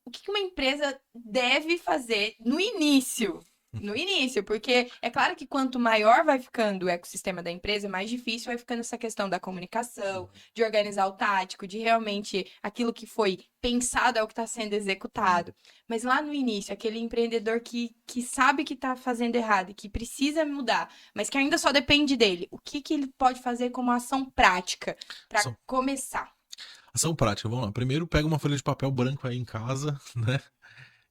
o que uma empresa deve fazer no início. No início, porque é claro que quanto maior vai ficando o ecossistema da empresa, mais difícil vai ficando essa questão da comunicação, de organizar o tático, de realmente aquilo que foi pensado é o que está sendo executado. Mas lá no início, aquele empreendedor que sabe que está fazendo errado e que precisa mudar, mas que ainda só depende dele, o que, que ele pode fazer como ação prática para Ação, começar? ação prática, vamos lá. Primeiro, pega uma folha de papel branco aí em casa, né?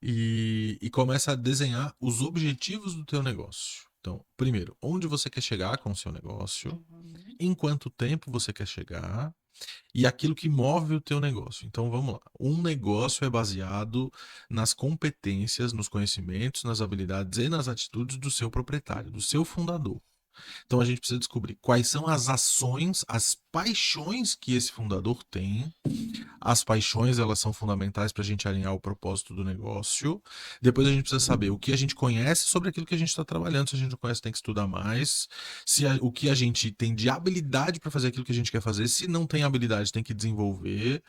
E começa a desenhar os objetivos do teu negócio. Então, primeiro, onde você quer chegar com o seu negócio, Uhum. em quanto tempo você quer chegar e aquilo que move o teu negócio. Então, vamos lá. Um negócio é baseado nas competências, nos conhecimentos, nas habilidades e nas atitudes do seu proprietário, do seu fundador. Então a gente precisa descobrir quais são as ações, as paixões que esse fundador tem. As paixões, elas são fundamentais para a gente alinhar o propósito do negócio. Depois a gente precisa saber o que a gente conhece sobre aquilo que a gente está trabalhando. Se a gente não conhece, tem que estudar mais. O que a gente tem de habilidade para fazer aquilo que a gente quer fazer. Se não tem habilidade, tem que desenvolver.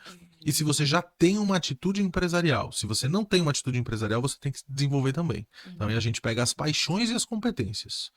E se você já tem uma atitude empresarial, se você não tem uma atitude empresarial, você tem que desenvolver também. Então aí a gente pega as paixões e as competências.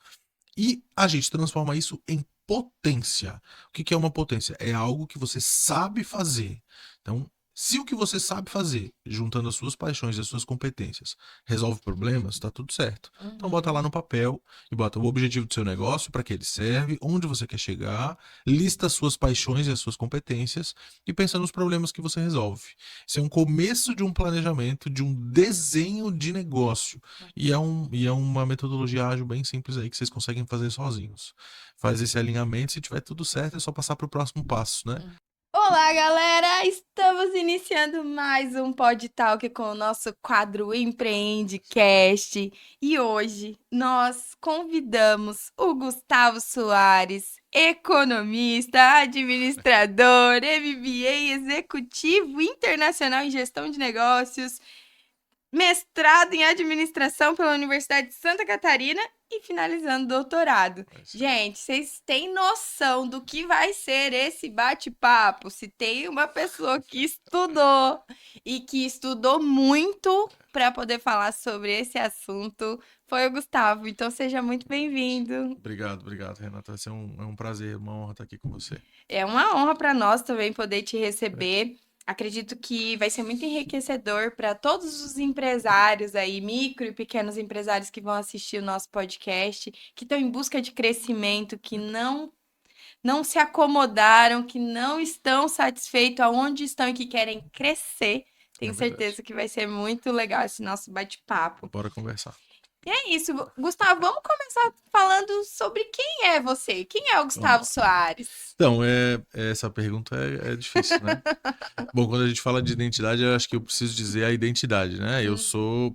E a gente transforma isso em potência. O que é uma potência? É algo que você sabe fazer. Então, se o que você sabe fazer, juntando as suas paixões e as suas competências, resolve problemas, está tudo certo. Então bota lá Uhum. no papel e bota o objetivo do seu negócio, para que ele serve, onde você quer chegar, lista as suas paixões e as suas competências e pensa nos problemas que você resolve. Isso é um começo de um planejamento, de um desenho de negócio. E é uma metodologia ágil bem simples aí que vocês conseguem fazer sozinhos. Faz esse alinhamento, se tiver tudo certo, é só passar para o próximo passo, né? Olá, galera! Estamos iniciando mais um Pod Talk com o nosso quadro Empreendecast. E hoje nós convidamos o Gustavo Soares, economista, administrador, MBA executivo internacional em gestão de negócios, mestrado em administração pela Universidade de Santa Catarina e finalizando doutorado. É isso aí. Gente, vocês têm noção do que vai ser esse bate-papo? Se tem uma pessoa que estudou e que estudou muito para poder falar sobre esse assunto, foi o Gustavo. Então seja muito bem-vindo. Obrigado, obrigado, Renata. Vai ser é um prazer, uma honra estar aqui com você. É uma honra para nós também poder te receber. Acredito que vai ser muito enriquecedor para todos os empresários aí, micro e pequenos empresários que vão assistir o nosso podcast, que estão em busca de crescimento, que não se acomodaram, que não estão satisfeitos aonde estão e que querem crescer. É Tenho verdade. certeza que vai ser muito legal esse nosso bate-papo. Bora conversar. E é isso, Gustavo, vamos começar falando sobre quem é você. Quem é o Vamos Gustavo lá. Soares? Então, essa pergunta é difícil, né? Bom, quando a gente fala de identidade, eu acho que eu preciso dizer a identidade, né?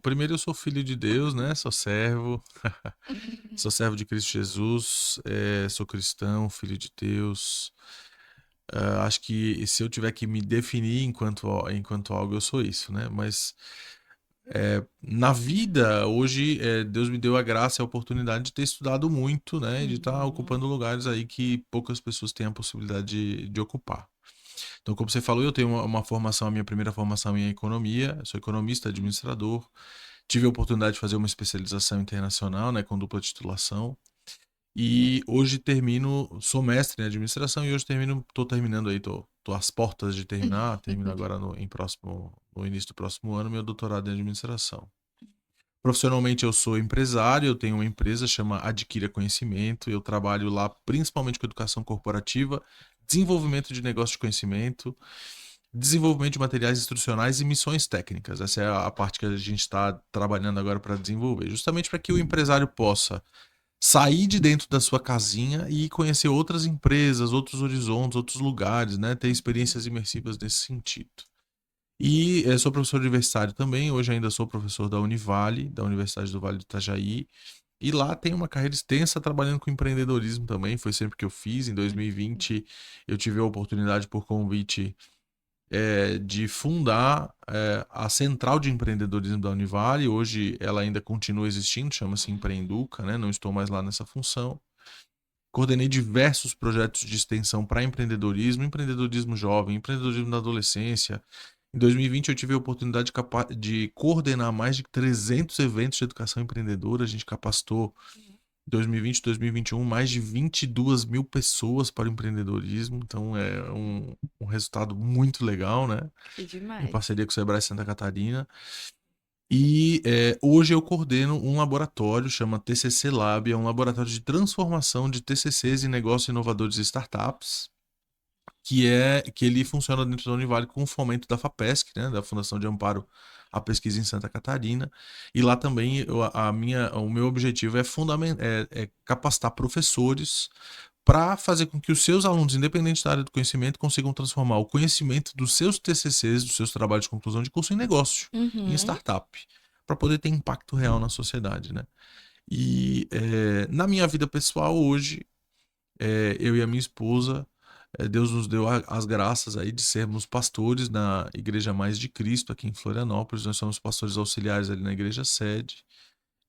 Primeiro eu sou filho de Deus, né? Sou servo de Cristo Jesus, sou cristão, filho de Deus. Acho que se eu tiver que me definir enquanto algo, eu sou isso, né? Mas na vida, hoje, Deus me deu a graça e a oportunidade de ter estudado muito, né? E de estar Uhum. ocupando lugares aí que poucas pessoas têm a possibilidade de ocupar. Então, como você falou, eu tenho uma formação, a minha primeira formação em economia, eu sou economista, administrador. Tive a oportunidade de fazer uma especialização internacional, né, com dupla titulação. E hoje sou mestre em administração e hoje estou terminando aí, tô às portas de termino agora no início do próximo ano, meu doutorado em administração. Profissionalmente eu sou empresário, eu tenho uma empresa chama Adquira Conhecimento, eu trabalho lá principalmente com educação corporativa, desenvolvimento de negócio de conhecimento, desenvolvimento de materiais instrucionais e missões técnicas. Essa é a parte que a gente está trabalhando agora para desenvolver, justamente para que o empresário possa sair de dentro da sua casinha e conhecer outras empresas, outros horizontes, outros lugares, né? Ter experiências imersivas nesse sentido. E sou professor universitário também, hoje ainda sou professor da Univale, da Universidade do Vale do Itajaí. E lá tem uma carreira extensa trabalhando com empreendedorismo também, foi sempre que eu fiz. Em 2020 eu tive a oportunidade por convite de fundar a Central de Empreendedorismo da Univale. Hoje ela ainda continua existindo, chama-se Empreenduca, né? Não estou mais lá nessa função. Coordenei diversos projetos de extensão para empreendedorismo, empreendedorismo jovem, empreendedorismo na adolescência, Em 2020 eu tive a oportunidade de coordenar mais de 300 eventos de educação empreendedora. A gente capacitou em 2020 e 2021 mais de 22 mil pessoas para o empreendedorismo. Então é um resultado muito legal, né? Que Em demais. parceria com o Sebrae Santa Catarina. E hoje eu coordeno um laboratório, chama TCC Lab, é um laboratório de transformação de TCCs em negócios inovadores e startups, que ele funciona dentro da Univale com o fomento da FAPESC, né, da Fundação de Amparo à Pesquisa em Santa Catarina. E lá também o meu objetivo é capacitar professores para fazer com que os seus alunos, independente da área do conhecimento, consigam transformar o conhecimento dos seus TCCs, dos seus trabalhos de conclusão de curso, em negócio, em Uhum. startup, para poder ter impacto real na sociedade, né? E na minha vida pessoal hoje, eu e a minha esposa, Deus nos deu as graças aí de sermos pastores na Igreja Mais de Cristo aqui em Florianópolis. Nós somos pastores auxiliares ali na igreja sede.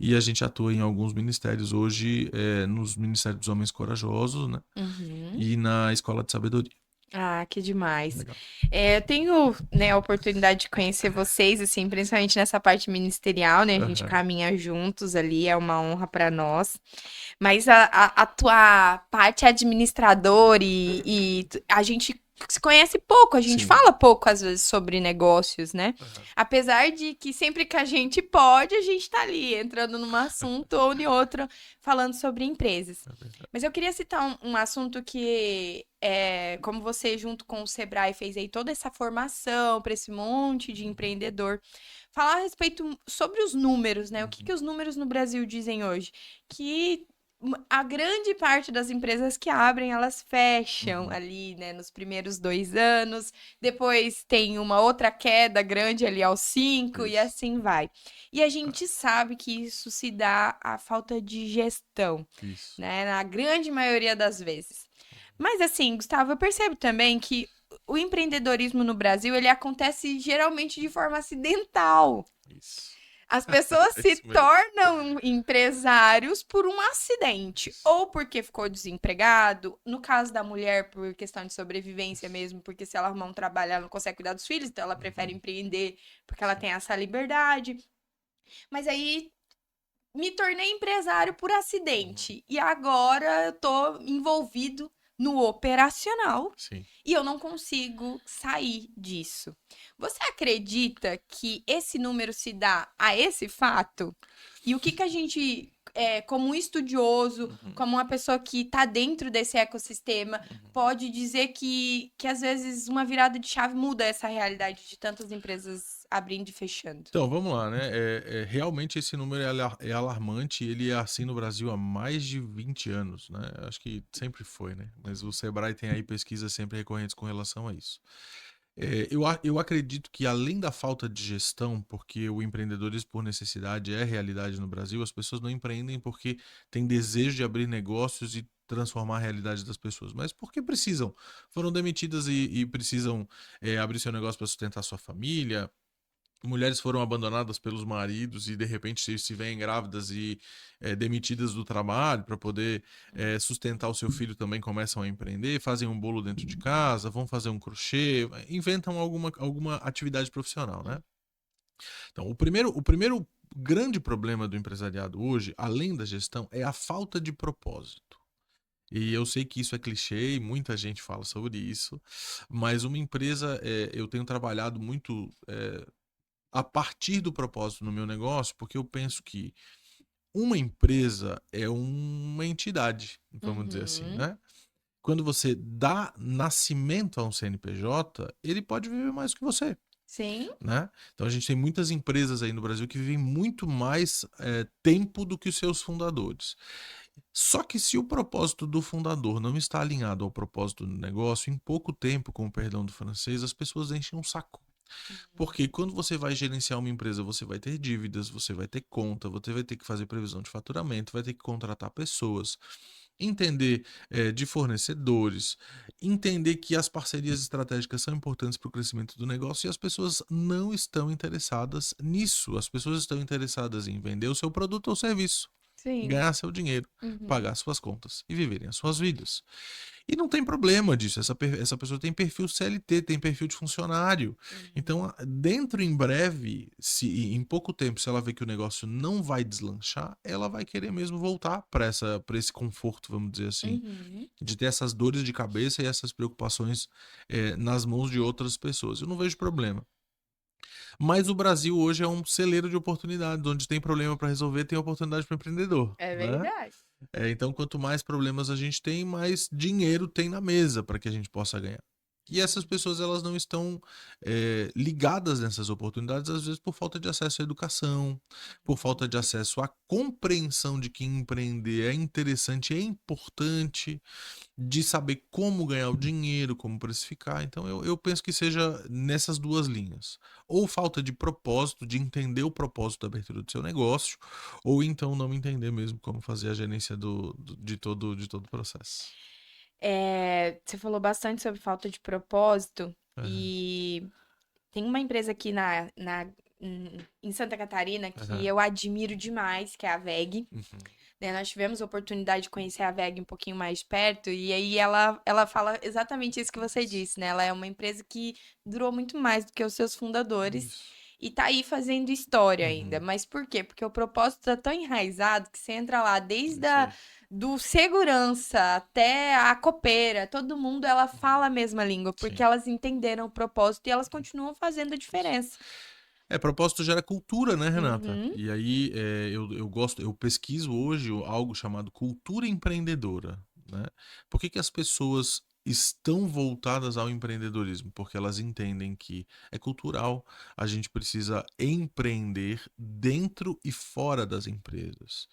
E a gente atua em alguns ministérios hoje, nos Ministérios dos Homens Corajosos, né? Uhum. E na Escola de Sabedoria. Ah, que demais. Legal. Eu tenho, né, a oportunidade de conhecer vocês, assim, principalmente nessa parte ministerial, né? A gente Aham. caminha juntos ali, é uma honra para nós. Mas a tua parte administradora a gente se conhece pouco, a gente Sim. fala pouco às vezes sobre negócios, né? Aham. Apesar de que sempre que a gente pode, a gente tá ali entrando num assunto ou em outro, falando sobre empresas. É verdade. Mas eu queria citar um assunto que como você junto com o Sebrae fez aí toda essa formação para esse monte de empreendedor, falar a respeito sobre os números, né? O que Uhum. que os números no Brasil dizem hoje? Que a grande parte das empresas que abrem, elas fecham Uhum. ali, né, nos primeiros 2 anos. Depois tem uma outra queda grande ali aos 5 e Isso. assim vai. E a gente sabe que isso se dá à falta de gestão, Isso. né, na grande maioria das vezes. Mas assim, Gustavo, eu percebo também que o empreendedorismo no Brasil, ele acontece geralmente de forma acidental. Isso. As pessoas É se isso mesmo. tornam empresários por um acidente, Isso. ou porque ficou desempregado, no caso da mulher, por questão de sobrevivência Isso. mesmo, porque se ela arrumar um trabalho, ela não consegue cuidar dos filhos, então ela prefere Uhum. empreender porque ela Sim. tem essa liberdade. Mas aí me tornei empresário por Uhum. acidente e agora eu tô envolvido no operacional Sim. e eu não consigo sair disso. Você acredita que esse número se dá a esse fato? E o que que a gente, como um estudioso, Uhum. como uma pessoa que está dentro desse ecossistema, Uhum. pode dizer que às vezes uma virada de chave muda essa realidade de tantas empresas abrindo e fechando? Então, vamos lá, né? Realmente esse número é alarmante, ele é assim no Brasil há mais de 20 anos, né? Acho que sempre foi, né? Mas o Sebrae tem aí pesquisas sempre recorrentes com relação a isso. Eu acredito que além da falta de gestão, porque o empreendedorismo por necessidade é realidade no Brasil, as pessoas não empreendem porque têm desejo de abrir negócios e transformar a realidade das pessoas, mas porque precisam. Foram demitidas e precisam abrir seu negócio para sustentar sua família. Mulheres foram abandonadas pelos maridos e de repente se veem grávidas e demitidas do trabalho para poder sustentar o seu filho, também começam a empreender, fazem um bolo dentro de casa, vão fazer um crochê, inventam alguma atividade profissional, né? Então, o primeiro grande problema do empresariado hoje, além da gestão, é a falta de propósito. E eu sei que isso é clichê e muita gente fala sobre isso, mas uma empresa, eu tenho trabalhado muito a partir do propósito no meu negócio, porque eu penso que uma empresa é uma entidade, vamos dizer assim, Uhum. né? Quando você dá nascimento a um CNPJ, ele pode viver mais que você, Sim. né? Então a gente tem muitas empresas aí no Brasil que vivem muito mais tempo do que os seus fundadores. Só que se o propósito do fundador não está alinhado ao propósito do negócio, em pouco tempo, com o perdão do francês, as pessoas enchem um saco. Porque quando você vai gerenciar uma empresa, você vai ter dívidas, você vai ter conta, você vai ter que fazer previsão de faturamento, vai ter que contratar pessoas, entender de fornecedores, entender que as parcerias estratégicas são importantes para o crescimento do negócio e as pessoas não estão interessadas nisso. As pessoas estão interessadas em vender o seu produto ou serviço. Sim. ganhar seu dinheiro, Uhum. pagar suas contas e viverem as suas vidas. E não tem problema disso. Essa pessoa tem perfil CLT, tem perfil de funcionário. Uhum. Então, dentro em breve, se em pouco tempo, se ela vê que o negócio não vai deslanchar, ela vai querer mesmo voltar para esse conforto, vamos dizer assim, Uhum. de ter essas dores de cabeça e essas preocupações nas mãos de outras pessoas. Eu não vejo problema. Mas o Brasil hoje é um celeiro de oportunidades, onde tem problema para resolver, tem oportunidade para o empreendedor, É né? verdade. Então, quanto mais problemas a gente tem, mais dinheiro tem na mesa para que a gente possa ganhar. E essas Uhum. pessoas elas não estão ligadas nessas oportunidades, às vezes por falta de acesso à educação, por falta de acesso à compreensão de que empreender é interessante, é importante, de saber como ganhar o dinheiro, como precificar. Então, eu penso que seja nessas duas linhas. Ou falta de propósito, de entender o propósito da abertura do seu negócio, ou então não entender mesmo como fazer a gerência de todo o processo. Você falou bastante sobre falta de propósito Aham, e tem uma empresa aqui em Santa Catarina que aham, eu admiro demais, que é a WEG. uhum. Né? Nós tivemos a oportunidade de conhecer a WEG um pouquinho mais de perto e aí ela fala exatamente isso que você disse, né? Ela é uma empresa que durou muito mais do que os seus fundadores. Isso. E tá aí fazendo história ainda. Uhum. Mas por quê? Porque o propósito tá tão enraizado que você entra lá desde Isso aí. do segurança até a copeira, todo mundo ela Uhum. fala a mesma língua, porque Sim. elas entenderam o propósito e elas continuam fazendo a Isso. diferença. Propósito gera cultura, né, Renata? Uhum, E aí eu pesquiso hoje algo chamado cultura empreendedora, né? Por que que as pessoas estão voltadas ao empreendedorismo? Porque elas entendem que é cultural, a gente precisa empreender dentro e fora das empresas.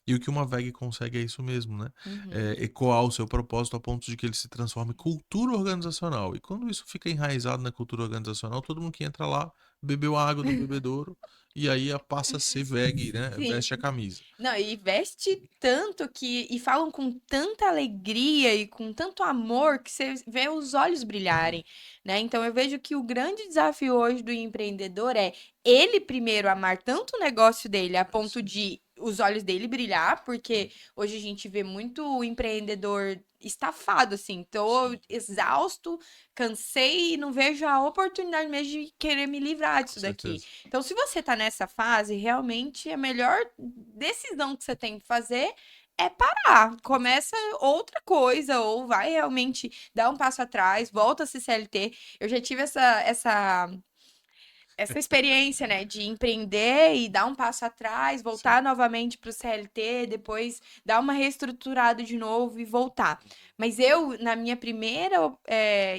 E o que uma VEG consegue é isso mesmo, né? uhum. Ecoar o seu propósito a ponto de que ele se transforme em cultura organizacional. E quando isso fica enraizado na cultura organizacional, todo mundo que entra lá bebeu a água do bebedouro e aí passa a ser VEG, né? Sim. Veste a camisa. Não, e veste tanto e falam com tanta alegria e com tanto amor que você vê os olhos brilharem, né? Então eu vejo que o grande desafio hoje do empreendedor é ele primeiro amar tanto o negócio dele a ponto Sim. de os olhos dele brilhar, porque hoje a gente vê muito empreendedor estafado, assim, tô Sim, exausto, cansei e não vejo a oportunidade mesmo de querer me livrar com disso daqui. certeza. Então, se você tá nessa fase, realmente a melhor decisão que você tem que fazer é parar. Com Começa certeza. outra coisa, ou vai realmente dar um passo atrás, volta a ser CLT. Eu já tive essa experiência, né, de empreender e dar um passo atrás, Sim. voltar novamente para o CLT, depois dar uma reestruturada de novo e voltar. Mas eu, na minha primeira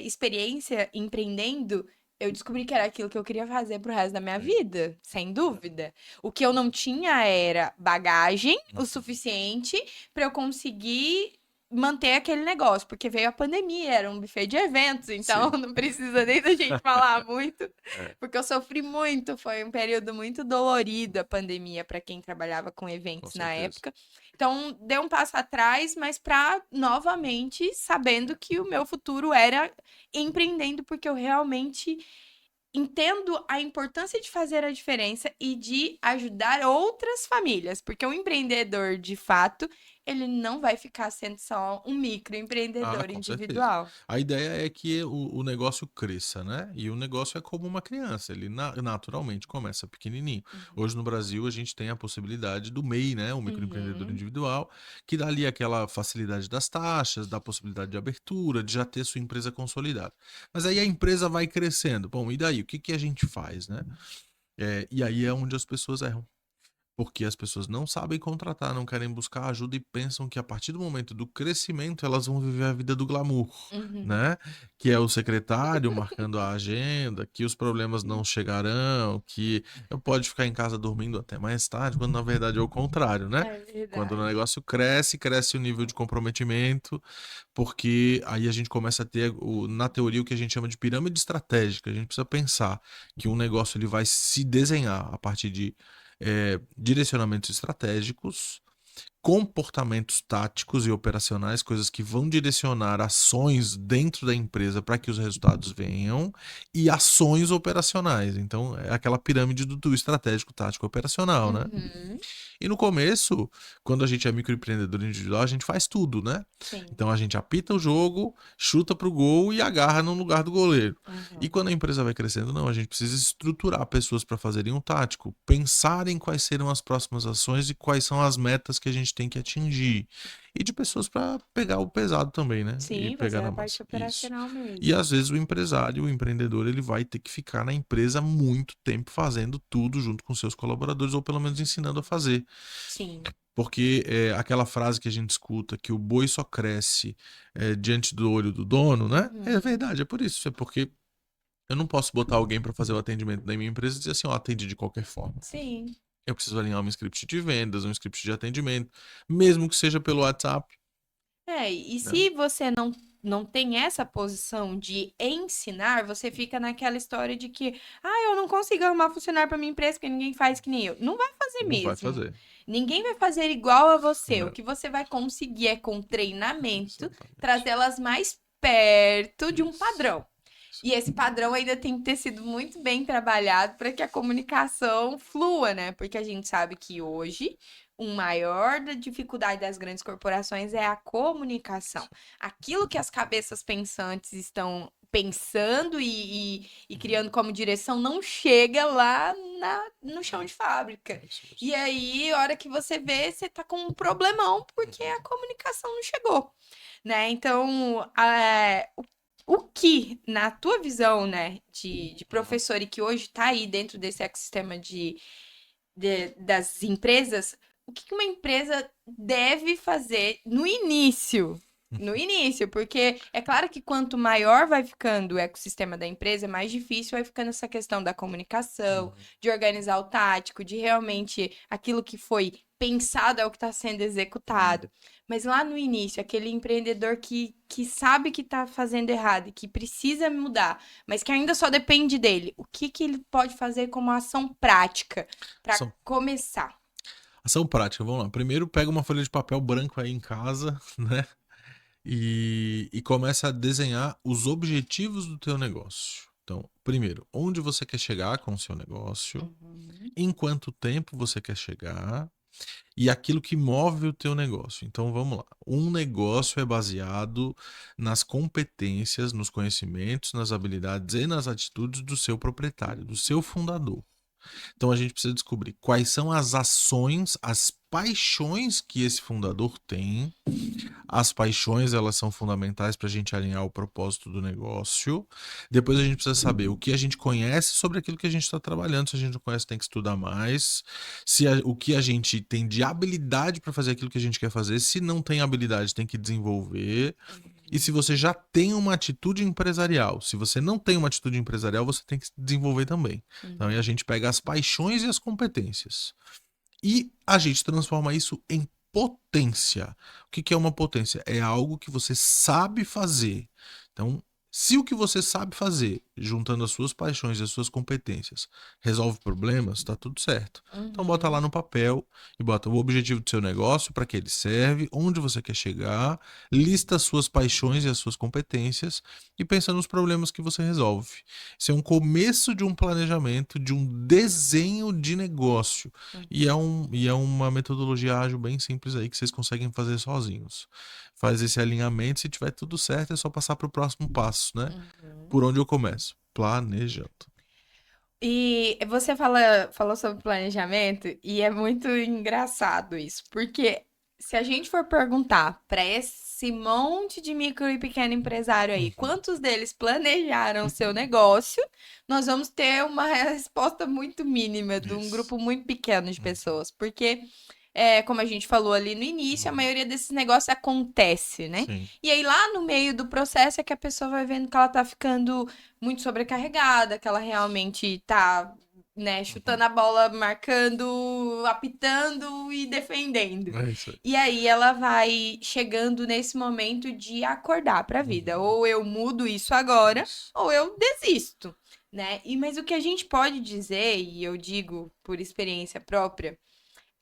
experiência empreendendo, eu descobri que era aquilo que eu queria fazer pro resto da minha Sim. vida, sem dúvida. O que eu não tinha era bagagem o Uhum. suficiente para eu conseguir manter aquele negócio, porque veio a pandemia, era um buffet de eventos, então Sim. não precisa nem da gente falar muito. É, Porque eu sofri muito, foi um período muito dolorido a pandemia para quem trabalhava com com eventos na certeza. época. Então, dei um passo atrás, mas para novamente sabendo que o meu futuro era empreendendo, porque eu realmente entendo a importância de fazer a diferença e de ajudar outras famílias, porque o empreendedor, de fato, ele não vai ficar sendo só um Ah, microempreendedor com certeza. individual. A ideia é que o negócio cresça, né? E o negócio é como uma criança, ele naturalmente começa pequenininho. Uhum. Hoje no Brasil a gente tem a possibilidade do MEI, né? O microempreendedor Uhum. individual, que dá ali aquela facilidade das taxas, dá possibilidade de abertura, de já ter sua empresa consolidada. Mas aí a empresa vai crescendo. Bom, e daí? O que que a gente faz, né? E aí é onde as pessoas erram. Porque as pessoas não sabem contratar, não querem buscar ajuda e pensam que a partir do momento do crescimento elas vão viver a vida do glamour, Uhum. né? Que é o secretário marcando a agenda, que os problemas não chegarão, que eu pode ficar em casa dormindo até mais tarde, quando na verdade é o contrário, né? É Quando o verdade. negócio cresce, cresce o nível de comprometimento, porque aí a gente começa a ter, na teoria, o que a gente chama de pirâmide estratégica. A gente precisa pensar que um negócio ele vai se desenhar a partir de direcionamentos estratégicos, comportamentos táticos e operacionais, coisas que vão direcionar ações dentro da empresa para que os resultados venham, e ações operacionais. Então, é aquela pirâmide do estratégico, tático, operacional, né? Uhum. E no começo, quando a gente é microempreendedor individual, a gente faz tudo, né? Sim. Então a gente apita o jogo, chuta pro gol e agarra no lugar do goleiro. E Uhum. quando a empresa vai crescendo, não, a gente precisa estruturar pessoas para fazerem um tático, pensar em quais serão as próximas ações e quais são as metas que a gente tem que atingir. E de pessoas para pegar o pesado também, né? E Sim, pegar fazer na a parte massa. Isso. operacional E mesmo. às vezes o empresário, o empreendedor, ele vai ter que ficar na empresa muito tempo fazendo tudo junto com seus colaboradores, ou pelo menos ensinando a fazer. Sim. Porque é aquela frase que a gente escuta, que o boi só cresce diante do olho do dono, né? É Uhum. verdade, é por isso. É porque eu não posso botar alguém para fazer o atendimento da minha empresa e dizer assim, ó, atende de qualquer forma. Sim. Eu preciso alinhar um script de vendas, um script de atendimento, mesmo que seja pelo WhatsApp, E né? se você não tem essa posição de ensinar, você fica naquela história de que, eu não consigo arrumar funcionário para minha empresa porque ninguém faz que nem eu. Não vai fazer Não vai mesmo. fazer. Ninguém vai fazer igual a você. O Não, que você vai conseguir é com treinamento exatamente. trazê-las mais perto de um Isso. padrão. E esse padrão ainda tem que ter sido muito bem trabalhado para que a comunicação flua, né? Porque a gente sabe que hoje o maior da dificuldade das grandes corporações é a comunicação. Aquilo que as cabeças pensantes estão pensando e criando como direção não chega lá no chão de fábrica. Isso E mesmo. aí, a hora que você vê, você tá com um problemão porque a comunicação não chegou, né? Então, o que, na tua visão, né, de professor e que hoje está aí dentro desse ecossistema das empresas, o que uma empresa deve fazer no início? No início, porque é claro que quanto maior vai ficando o ecossistema da empresa, mais difícil vai ficando essa questão da comunicação, Uhum. de organizar o tático, de realmente aquilo que foi pensado é o que está sendo executado. Mas lá no início, aquele empreendedor que sabe que está fazendo errado e que precisa mudar, mas que ainda só depende dele, o que que ele pode fazer como ação prática para Ação, começar? ação prática, vamos lá. Primeiro, pega uma folha de papel branco aí em casa, né? E começa a desenhar os objetivos do teu negócio. Então, primeiro, onde você quer chegar com o seu negócio, Uhum. em quanto tempo você quer chegar e aquilo que move o teu negócio. Então, vamos lá. Um negócio é baseado nas competências, nos conhecimentos, nas habilidades e nas atitudes do seu proprietário, do seu fundador. Então a gente precisa descobrir quais são as ações, as paixões que esse fundador tem. As paixões, elas são fundamentais para a gente alinhar o propósito do negócio. Depois a gente precisa saber o que a gente conhece sobre aquilo que a gente está trabalhando. Se a gente não conhece, tem que estudar mais. O que a gente tem de habilidade para fazer aquilo que a gente quer fazer. Se não tem habilidade, tem que desenvolver. E se você já tem uma atitude empresarial, se você não tem uma atitude empresarial, você tem que desenvolver também. Então, aí a gente pega as paixões e as competências. E a gente transforma isso em potência. O que é uma potência? É algo que você sabe fazer. Então, se o que você sabe fazer, juntando as suas paixões e as suas competências, resolve problemas, tá tudo certo. Então bota lá Uhum. no papel e bota o objetivo do seu negócio, para que ele serve, onde você quer chegar, lista as suas paixões e as suas competências e pensa nos problemas que você resolve. Isso é um começo de um planejamento, de um desenho de negócio. E é uma metodologia ágil bem simples aí que vocês conseguem fazer sozinhos. Faz esse alinhamento, se tiver tudo certo, é só passar para o próximo passo, né? Uhum. Por onde eu começo? Planejando. E você falou sobre planejamento e é muito engraçado isso, porque se a gente for perguntar para esse monte de micro e pequeno empresário aí, Uhum. quantos deles planejaram o seu negócio, nós vamos ter uma resposta muito mínima de um Isso. grupo muito pequeno de Uhum. pessoas, porque como a gente falou ali no início, a Uhum. maioria desses negócios acontece, né? Sim. E aí lá no meio do processo é que a pessoa vai vendo que ela tá ficando muito sobrecarregada, que ela realmente tá, né, Uhum. chutando a bola, marcando, apitando e defendendo. É isso aí. E aí ela vai chegando nesse momento de acordar para a vida. Uhum. Ou eu mudo isso agora, Isso. ou eu desisto, né? Mas o que a gente pode dizer, e eu digo por experiência própria,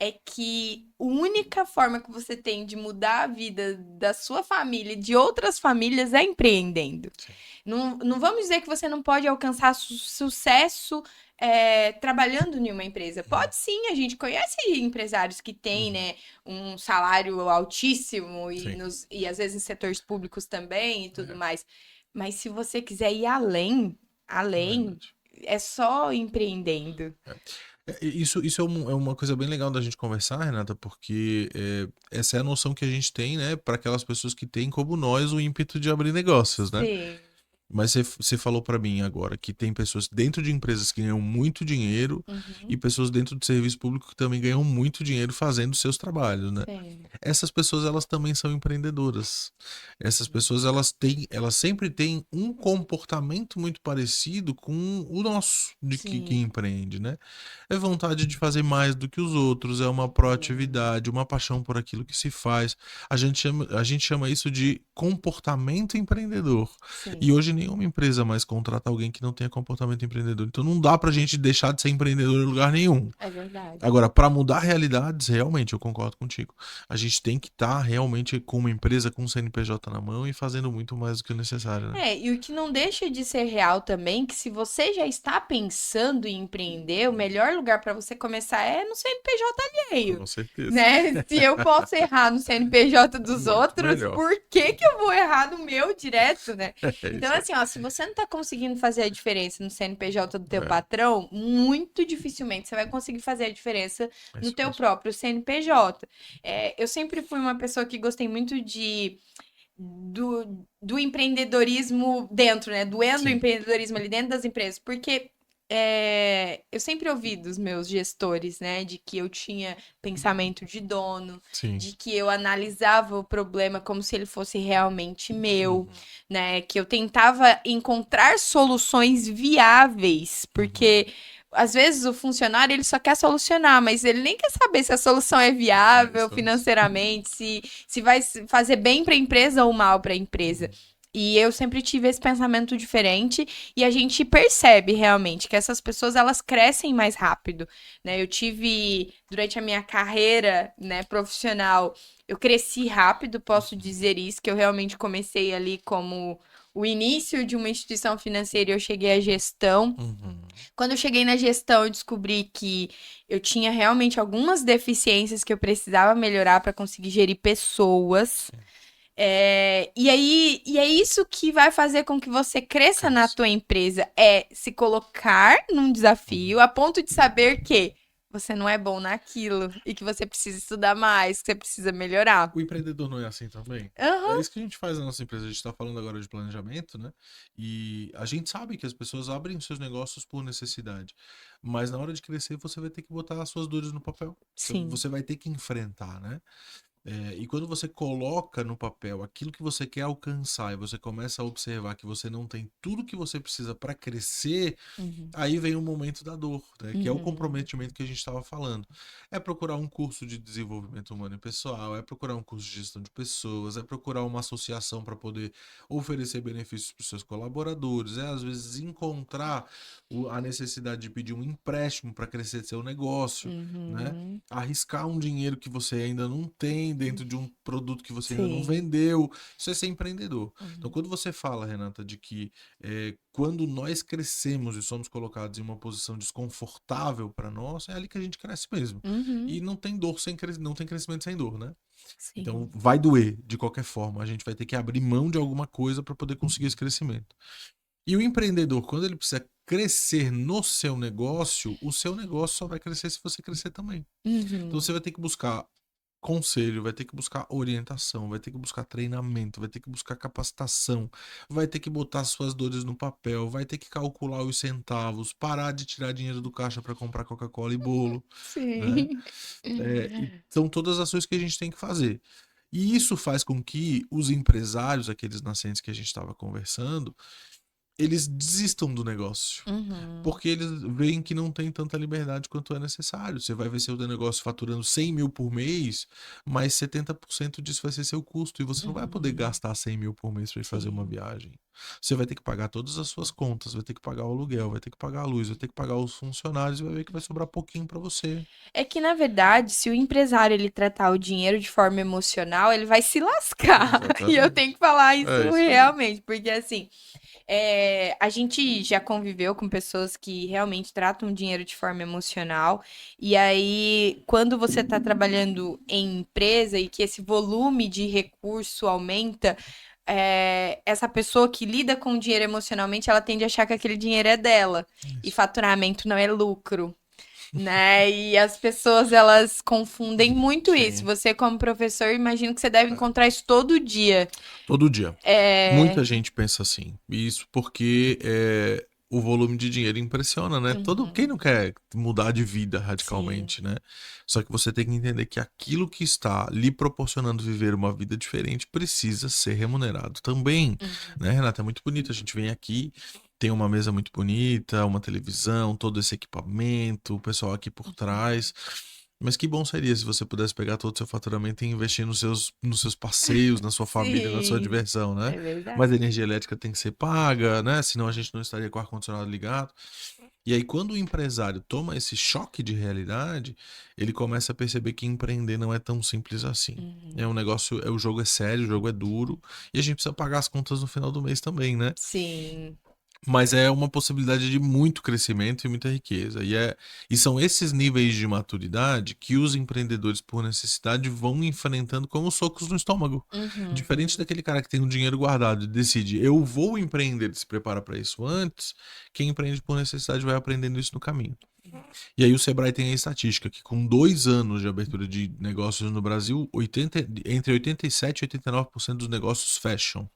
é que a única forma que você tem de mudar a vida da sua família e de outras famílias é empreendendo. Sim. Não vamos dizer que você não pode alcançar sucesso trabalhando em uma empresa. Pode sim, a gente conhece empresários que têm, Uhum. né, um salário altíssimo Sim, e às vezes em setores públicos também e tudo é, mais. Mas se você quiser ir é além, verdade. é só empreendendo. Isso é uma coisa bem legal da gente conversar, Renata, porque essa é a noção que a gente tem, né, para aquelas pessoas que têm, como nós, o ímpeto de abrir negócios, né? Sim. Mas você falou para mim agora que tem pessoas dentro de empresas que ganham muito dinheiro e Uhum. pessoas dentro do serviço público que também ganham muito dinheiro fazendo seus trabalhos, né? Sim. Essas pessoas elas também são empreendedoras. Essas pessoas elas sempre têm um comportamento muito parecido com o nosso de que Sim. empreende, né? É vontade de fazer mais do que os outros, é uma Sim. proatividade, uma paixão por aquilo que se faz. A gente chama isso de comportamento empreendedor. E Sim. hoje nenhuma empresa mais contrata alguém que não tenha comportamento empreendedor. Então não dá pra gente deixar de ser empreendedor em lugar nenhum. É verdade. Agora, para mudar realidades, realmente, eu concordo contigo. A gente tem que estar realmente com uma empresa com um CNPJ na mão e fazendo muito mais do que o necessário, né? E o que não deixa de ser real também, que se você já está pensando em empreender, o melhor lugar para você começar é no CNPJ alheio, Com certeza. né? Se eu posso errar no CNPJ dos Muito outros, melhor. por que eu vou errar no meu direto, né? É Então, isso aí. assim, ó, se você não está conseguindo fazer a diferença no CNPJ do teu É, patrão, muito dificilmente você vai conseguir fazer a diferença é no isso teu mesmo. próprio CNPJ. Eu sempre fui uma pessoa que gostei muito do empreendedorismo dentro, né? Do Sim, empreendedorismo ali dentro das empresas, porque eu sempre ouvi dos meus gestores, né, de que eu tinha pensamento de dono, sim. de que eu analisava o problema como se ele fosse realmente meu, Uhum, né, que eu tentava encontrar soluções viáveis, uhum. porque às vezes o funcionário ele só quer solucionar, mas ele nem quer saber se a solução é É viável isso mesmo. financeiramente, se vai fazer bem para a empresa ou mal para a empresa. Uhum. E eu sempre tive esse pensamento diferente e a gente percebe realmente que essas pessoas elas crescem mais rápido, né? Eu tive durante a minha carreira, né, profissional, eu cresci rápido, posso dizer isso, que eu realmente comecei ali como o início de uma instituição financeira, e eu cheguei à gestão. Uhum. Quando eu cheguei na gestão, eu descobri que eu tinha realmente algumas deficiências que eu precisava melhorar para conseguir gerir pessoas. Sim, E é isso que vai fazer com que você cresça na cresce. tua empresa, é se colocar num desafio Uhum. a ponto de saber que você não é bom naquilo e que você precisa estudar mais, que você precisa melhorar. O empreendedor não é assim também? É Aham, isso que a gente faz na nossa empresa. A gente está falando agora de planejamento, né? E a gente sabe que as pessoas abrem seus negócios por necessidade. Mas na hora de crescer, você vai ter que botar as suas dores no papel. Você sim. você vai ter que enfrentar, né? E quando você coloca no papel aquilo que você quer alcançar e você começa a observar que você não tem tudo que você precisa para crescer, Uhum, aí vem o momento da dor, né? Que é o uhum, comprometimento que a gente estava falando. É procurar um curso de desenvolvimento humano e pessoal, é procurar um curso de gestão de pessoas, é procurar uma associação para poder oferecer benefícios para os seus colaboradores, é às vezes encontrar a necessidade de pedir um empréstimo para crescer seu negócio, né? uhum. Arriscar um dinheiro que você ainda não tem dentro de um produto que você ainda não Sim. vendeu. Isso é ser empreendedor. Então, Uhum, quando você fala, Renata, de que quando nós crescemos e somos colocados em uma posição desconfortável para nós, é ali que a gente cresce mesmo. uhum. E não tem dor sem não tem crescimento sem dor, né? Então, Sim. vai doer de qualquer forma. A gente vai ter que abrir mão de alguma coisa para poder conseguir esse crescimento. E o empreendedor, quando ele precisa crescer no seu negócio, o seu negócio só vai crescer se você crescer também. Então Uhum. você vai ter que buscar conselho, vai ter que buscar orientação, vai ter que buscar treinamento, vai ter que buscar capacitação, vai ter que botar suas dores no papel, vai ter que calcular os centavos, parar de tirar dinheiro do caixa para comprar Coca-Cola e bolo, né? Sim. E são todas as ações que a gente tem que fazer. E isso faz com que os empresários, aqueles nascentes que a gente estava conversando, eles desistam do negócio. Uhum. Porque eles veem que não tem tanta liberdade quanto é necessário. Você vai ver seu negócio faturando 100 mil por mês, mas 70% disso vai ser seu custo. E você não vai poder Uhum. gastar 100 mil por mês para ir fazer uma Sim. viagem. Você vai ter que pagar todas as suas contas, vai ter que pagar o aluguel, vai ter que pagar a luz, vai ter que pagar os funcionários e vai ver que vai sobrar pouquinho para você. É que, na verdade, se o empresário ele tratar o dinheiro de forma emocional, ele vai se lascar. E eu tenho Exatamente. que falar isso É isso aí. realmente, porque assim, a gente já conviveu com pessoas que realmente tratam o dinheiro de forma emocional. E aí, quando você está trabalhando em empresa e que esse volume de recurso aumenta, essa pessoa que lida com o dinheiro emocionalmente, ela tende a achar que aquele dinheiro é dela. E Isso. faturamento não é lucro, né? E as pessoas elas confundem muito isso. Sim. Você, como professor, imagino que você deve É. encontrar isso todo dia. Todo dia. É... Muita gente pensa assim. Isso porque o volume de dinheiro impressiona, né? Quem Uhum, não quer mudar de vida sim. radicalmente, né? Só que você tem que entender que aquilo que está lhe proporcionando viver uma vida diferente precisa ser remunerado também, Uhum, né, Renata? É muito bonito. A gente vem aqui, tem uma mesa muito bonita, uma televisão, todo esse equipamento, o pessoal aqui por uhum. trás. Mas que bom seria se você pudesse pegar todo o seu faturamento e investir nos seus passeios, na sua família, na sua Sim, diversão, né? é Mas a verdade. energia elétrica tem que ser paga, né? Senão a gente não estaria com o ar-condicionado ligado. E aí, quando o empresário toma esse choque de realidade, ele começa a perceber que empreender não é tão simples assim. É Uhum. um negócio, o jogo é sério, o jogo é duro, e a gente precisa pagar as contas no final do mês também, né? Sim. Mas é uma possibilidade de muito crescimento e muita riqueza. E são esses níveis de maturidade que os empreendedores, por necessidade, vão enfrentando como socos no estômago. Diferente Uhum. daquele cara que tem o dinheiro guardado e decide, eu vou empreender, ele se prepara para isso antes, quem empreende por necessidade vai aprendendo isso no caminho. E aí o Sebrae tem a estatística que com 2 anos de abertura de negócios no Brasil, entre 87% e 89% dos negócios fecham.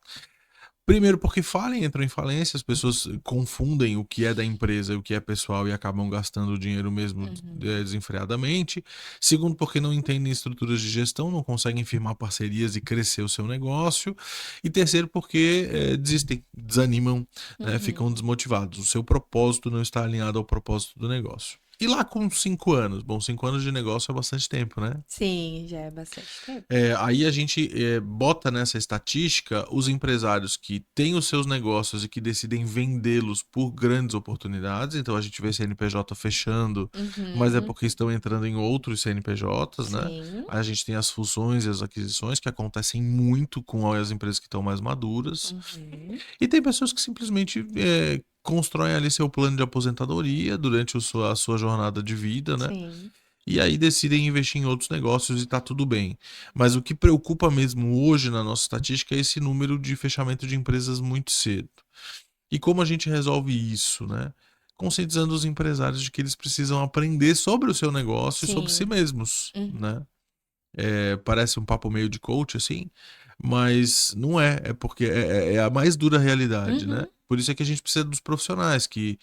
Primeiro, porque falem, entram em falência, as pessoas confundem o que é da empresa e o que é pessoal e acabam gastando o dinheiro mesmo Uhum. desenfreadamente. Segundo, porque não entendem estruturas de gestão, não conseguem firmar parcerias e crescer o seu negócio. E terceiro, porque desistem, desanimam, né, ficam Uhum. desmotivados. O seu propósito não está alinhado ao propósito do negócio. E lá com 5 anos, bom, 5 anos de negócio é bastante tempo, né? Sim, já é bastante tempo. Aí a gente bota nessa estatística os empresários que têm os seus negócios e que decidem vendê-los por grandes oportunidades. Então a gente vê CNPJ fechando, mas é Uhum. porque estão entrando em outros CNPJs, né? Sim. Aí a gente tem as fusões e as aquisições que acontecem muito com as empresas que estão mais maduras. Uhum. E tem pessoas que simplesmente constroem ali seu plano de aposentadoria durante a sua jornada de vida, né? Sim. E aí decidem investir em outros negócios e tá tudo bem. Mas o que preocupa mesmo hoje na nossa estatística é esse número de fechamento de empresas muito cedo. E como a gente resolve isso, né? Conscientizando os empresários de que eles precisam aprender sobre o seu negócio e sobre si Sim. mesmos, Uhum. né? Parece um papo meio de coach, assim, mas não é. É porque é a mais dura realidade, né? Uhum. Por isso é que a gente precisa dos profissionais que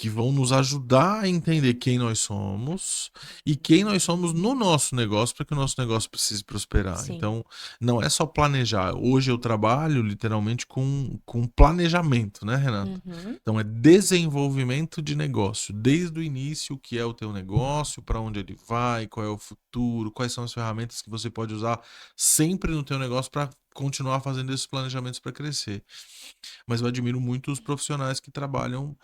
vão nos ajudar a entender quem nós somos e quem nós somos no nosso negócio para que o nosso negócio precise prosperar. Sim. Então, não é só planejar. Hoje eu trabalho literalmente com planejamento, né, Renata? Uhum. Então, é desenvolvimento de negócio, desde o início, o que é o teu negócio, para onde ele vai, qual é o futuro, quais são as ferramentas que você pode usar sempre no teu negócio para continuar fazendo esses planejamentos para crescer. Mas eu admiro muito os profissionais que trabalham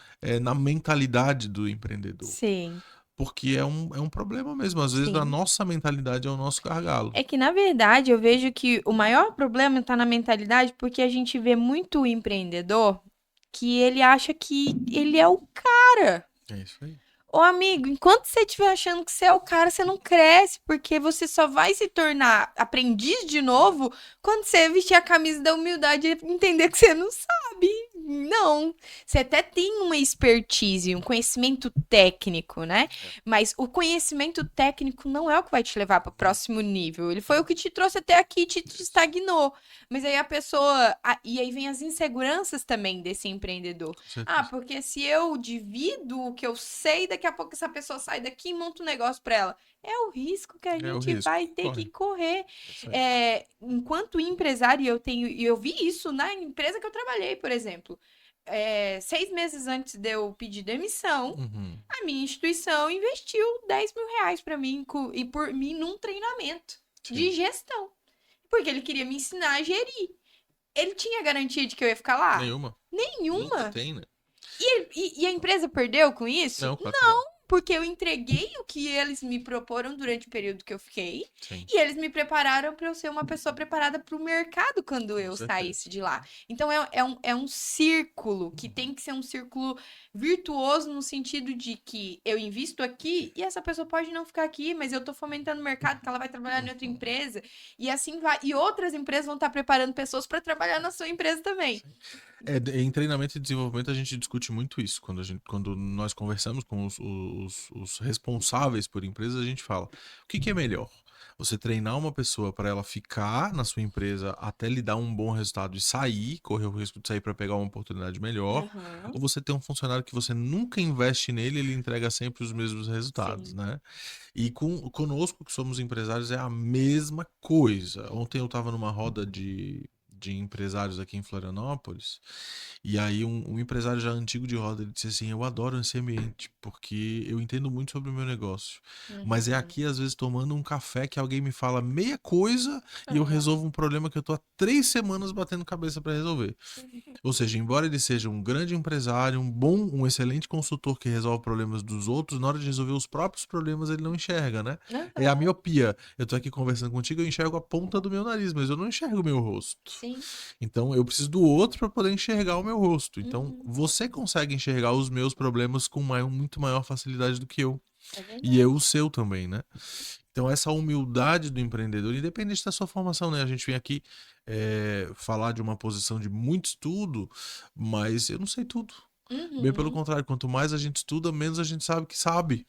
na mentalidade do empreendedor. Sim. Porque é um problema mesmo. Às vezes a Sim. nossa mentalidade é o nosso gargalo. É que, na verdade, eu vejo que o maior problema está na mentalidade, porque a gente vê muito empreendedor que ele acha que ele é o cara. É isso aí. Ô, amigo, enquanto você estiver achando que você é o cara, você não cresce, porque você só vai se tornar aprendiz de novo quando você vestir a camisa da humildade e entender que você não sabe. Não. Você até tem uma expertise, um conhecimento técnico, né? Mas o conhecimento técnico não é o que vai te levar para o próximo nível. Ele foi o que te trouxe até aqui, te Isso. estagnou. Mas aí a pessoa. E aí vem as inseguranças também desse empreendedor. Com Ah, certeza. porque se eu divido o que eu sei, daqui a pouco essa pessoa sai daqui e monta um negócio para ela. É o risco que a É o gente risco. vai ter que Corre. correr. É isso aí. Enquanto empresário, e eu vi isso na empresa que eu trabalhei, por exemplo. 6 meses antes de eu pedir demissão, Uhum. a minha instituição investiu R$ 10.000 para mim e por mim num treinamento de Sim. gestão. Porque ele queria me ensinar a gerir. Ele tinha garantia de que eu ia ficar lá? Nenhuma. Nunca Nenhuma. tem, né? E a empresa perdeu com isso? Não, claro que não. Porque eu entreguei o que eles me proporam durante o período que eu fiquei. Sim, E eles me prepararam para eu ser uma pessoa preparada para o mercado quando com eu certeza. saísse de lá. Então é um círculo que tem que ser um círculo virtuoso no sentido de que eu invisto aqui e essa pessoa pode não ficar aqui, mas eu estou fomentando o mercado que ela vai trabalhar em outra empresa. E assim vai. E outras empresas vão estar preparando pessoas para trabalhar na sua empresa também. Em treinamento e desenvolvimento a gente discute muito isso. Quando nós conversamos com os responsáveis por empresas, a gente fala: o que é melhor? Você treinar uma pessoa para ela ficar na sua empresa até lhe dar um bom resultado e sair, correr o risco de sair para pegar uma oportunidade melhor, Aham. ou você ter um funcionário que você nunca investe nele, ele entrega sempre os mesmos resultados, Sim. né? E conosco que somos empresários é a mesma coisa. Ontem eu estava numa roda de empresários aqui em Florianópolis, e aí um empresário já antigo de roda, ele disse assim: eu adoro esse ambiente, porque eu entendo muito sobre o meu negócio. Mas é Uhum. aqui, às vezes, tomando um café que alguém me fala meia coisa e eu Ah. resolvo um problema que eu tô há 3 semanas batendo cabeça para resolver. Ou seja, embora ele seja um grande empresário, um excelente consultor que resolve problemas dos outros, na hora de resolver os próprios problemas ele não enxerga, né? É a Aham. miopia. Eu tô aqui conversando contigo, eu enxergo a ponta do meu nariz, mas eu não enxergo o meu rosto. Sim. Então eu preciso do outro para poder enxergar o meu rosto. Então Uhum. você consegue enxergar os meus problemas com muito maior facilidade do que eu. É E eu verdade. o seu também, né? Então, essa humildade do empreendedor, independente da sua formação, né? A gente vem aqui falar de uma posição de muito estudo, mas eu não sei tudo. Bem pelo Uhum. contrário, quanto mais a gente estuda, menos a gente sabe que sabe.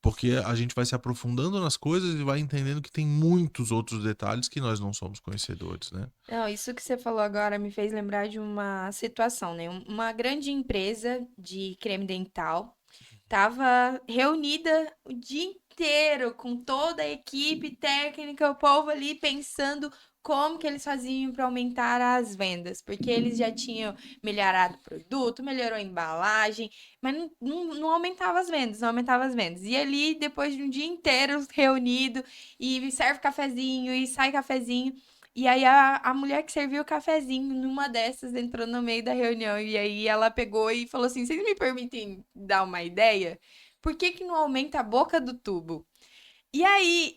Porque a gente vai se aprofundando nas coisas e vai entendendo que tem muitos outros detalhes que nós não somos conhecedores, né? Não, isso que você falou agora me fez lembrar de uma situação, né? Uma grande empresa de creme dental estava reunida o dia inteiro com toda a equipe técnica, o povo ali pensando como que eles faziam para aumentar as vendas, porque eles já tinham melhorado o produto, melhorou a embalagem, mas não aumentava as vendas, não aumentava as vendas. E ali, depois de um dia inteiro reunido, e serve cafezinho, e sai cafezinho, e aí a mulher que serviu o cafezinho numa dessas entrou no meio da reunião e aí ela pegou e falou assim: "Vocês me permitem dar uma ideia? Por que que não aumenta a boca do tubo?" E aí,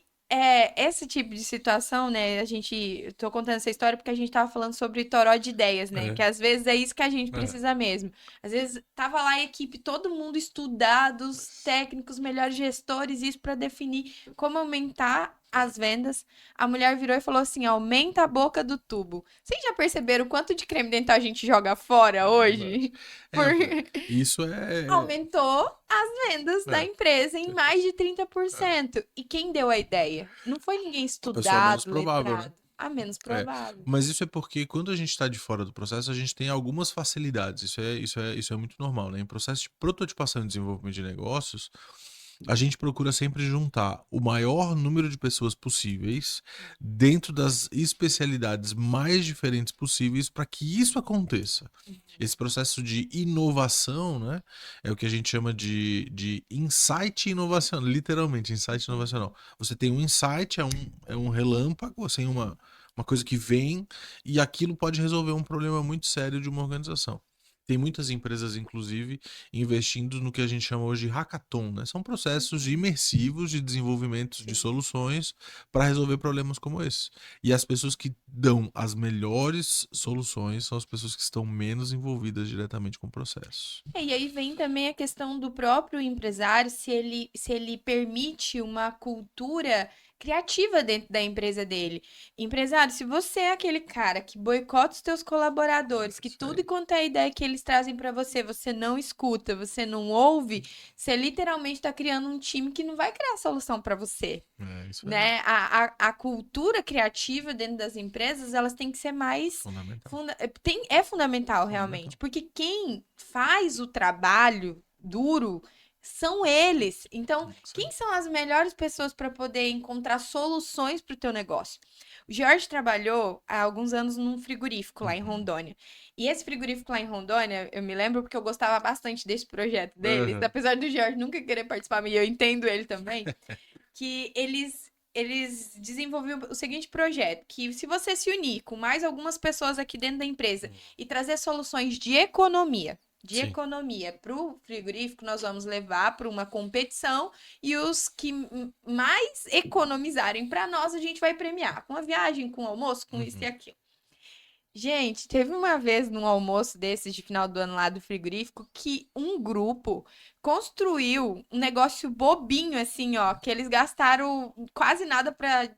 esse tipo de situação, né? Eu tô contando essa história porque a gente tava falando sobre toró de ideias, né? É, Que às vezes é isso que a gente é. precisa mesmo. Às vezes tava lá a equipe, todo mundo estudados, técnicos, melhores gestores, isso para definir como aumentar as vendas. A mulher virou e falou assim: aumenta a boca do tubo. Vocês já perceberam o quanto de creme dental a gente joga fora É verdade. hoje? Por... Isso é, Aumentou as vendas da é, empresa em mais de é 30%. E quem deu a ideia? Não foi ninguém a pessoa menos estudado, provável, né? letrado. A menos É, provável. mas isso é porque quando a gente está de fora do processo, a gente tem algumas facilidades. Isso é muito normal, né? Em processo de prototipação e desenvolvimento de negócios, a gente procura sempre juntar o maior número de pessoas possíveis dentro das especialidades mais diferentes possíveis para que isso aconteça. Esse processo de inovação, né, é o que a gente chama de insight inovacional, literalmente, insight Uhum. inovacional. Você tem um insight, é um relâmpago, assim, uma coisa que vem e aquilo pode resolver um problema muito sério de uma organização. Tem muitas empresas, inclusive, investindo no que a gente chama hoje de hackathon, né? São processos Uhum. imersivos de desenvolvimento de Sim. soluções para resolver problemas como esse. E as pessoas que dão as melhores soluções são as pessoas que estão menos envolvidas diretamente com o processo. E aí vem também a questão do próprio empresário, se ele permite uma cultura criativa dentro da empresa dele. Empresário, se você é aquele cara que boicota os teus colaboradores, que Isso tudo e aí. quanto é ideia que eles trazem para você, você não escuta, você não ouve, você literalmente está criando um time que não vai criar solução para você, É isso aí. né? A cultura criativa dentro das empresas, elas têm que ser mais Fundamental. é fundamental Fundamental. realmente, porque quem faz o trabalho duro são eles. Então, Isso quem aí. são as melhores pessoas para poder encontrar soluções para o teu negócio? O Jorge trabalhou há alguns anos num frigorífico lá em Uhum. Rondônia. E esse frigorífico lá em Rondônia, eu me lembro porque eu gostava bastante desse projeto deles, Aham. apesar do Jorge nunca querer participar, mas eu entendo ele também, que eles desenvolviam o seguinte projeto, que se você se unir com mais algumas pessoas aqui dentro da empresa e trazer soluções de Sim, economia para o frigorífico, nós vamos levar para uma competição e os que mais economizarem para nós, a gente vai premiar com a viagem, com o almoço, com isso e uhum. aquilo. Gente, teve uma vez num almoço desses de final do ano lá do frigorífico que um grupo construiu um negócio bobinho, assim, ó, que eles gastaram quase nada pra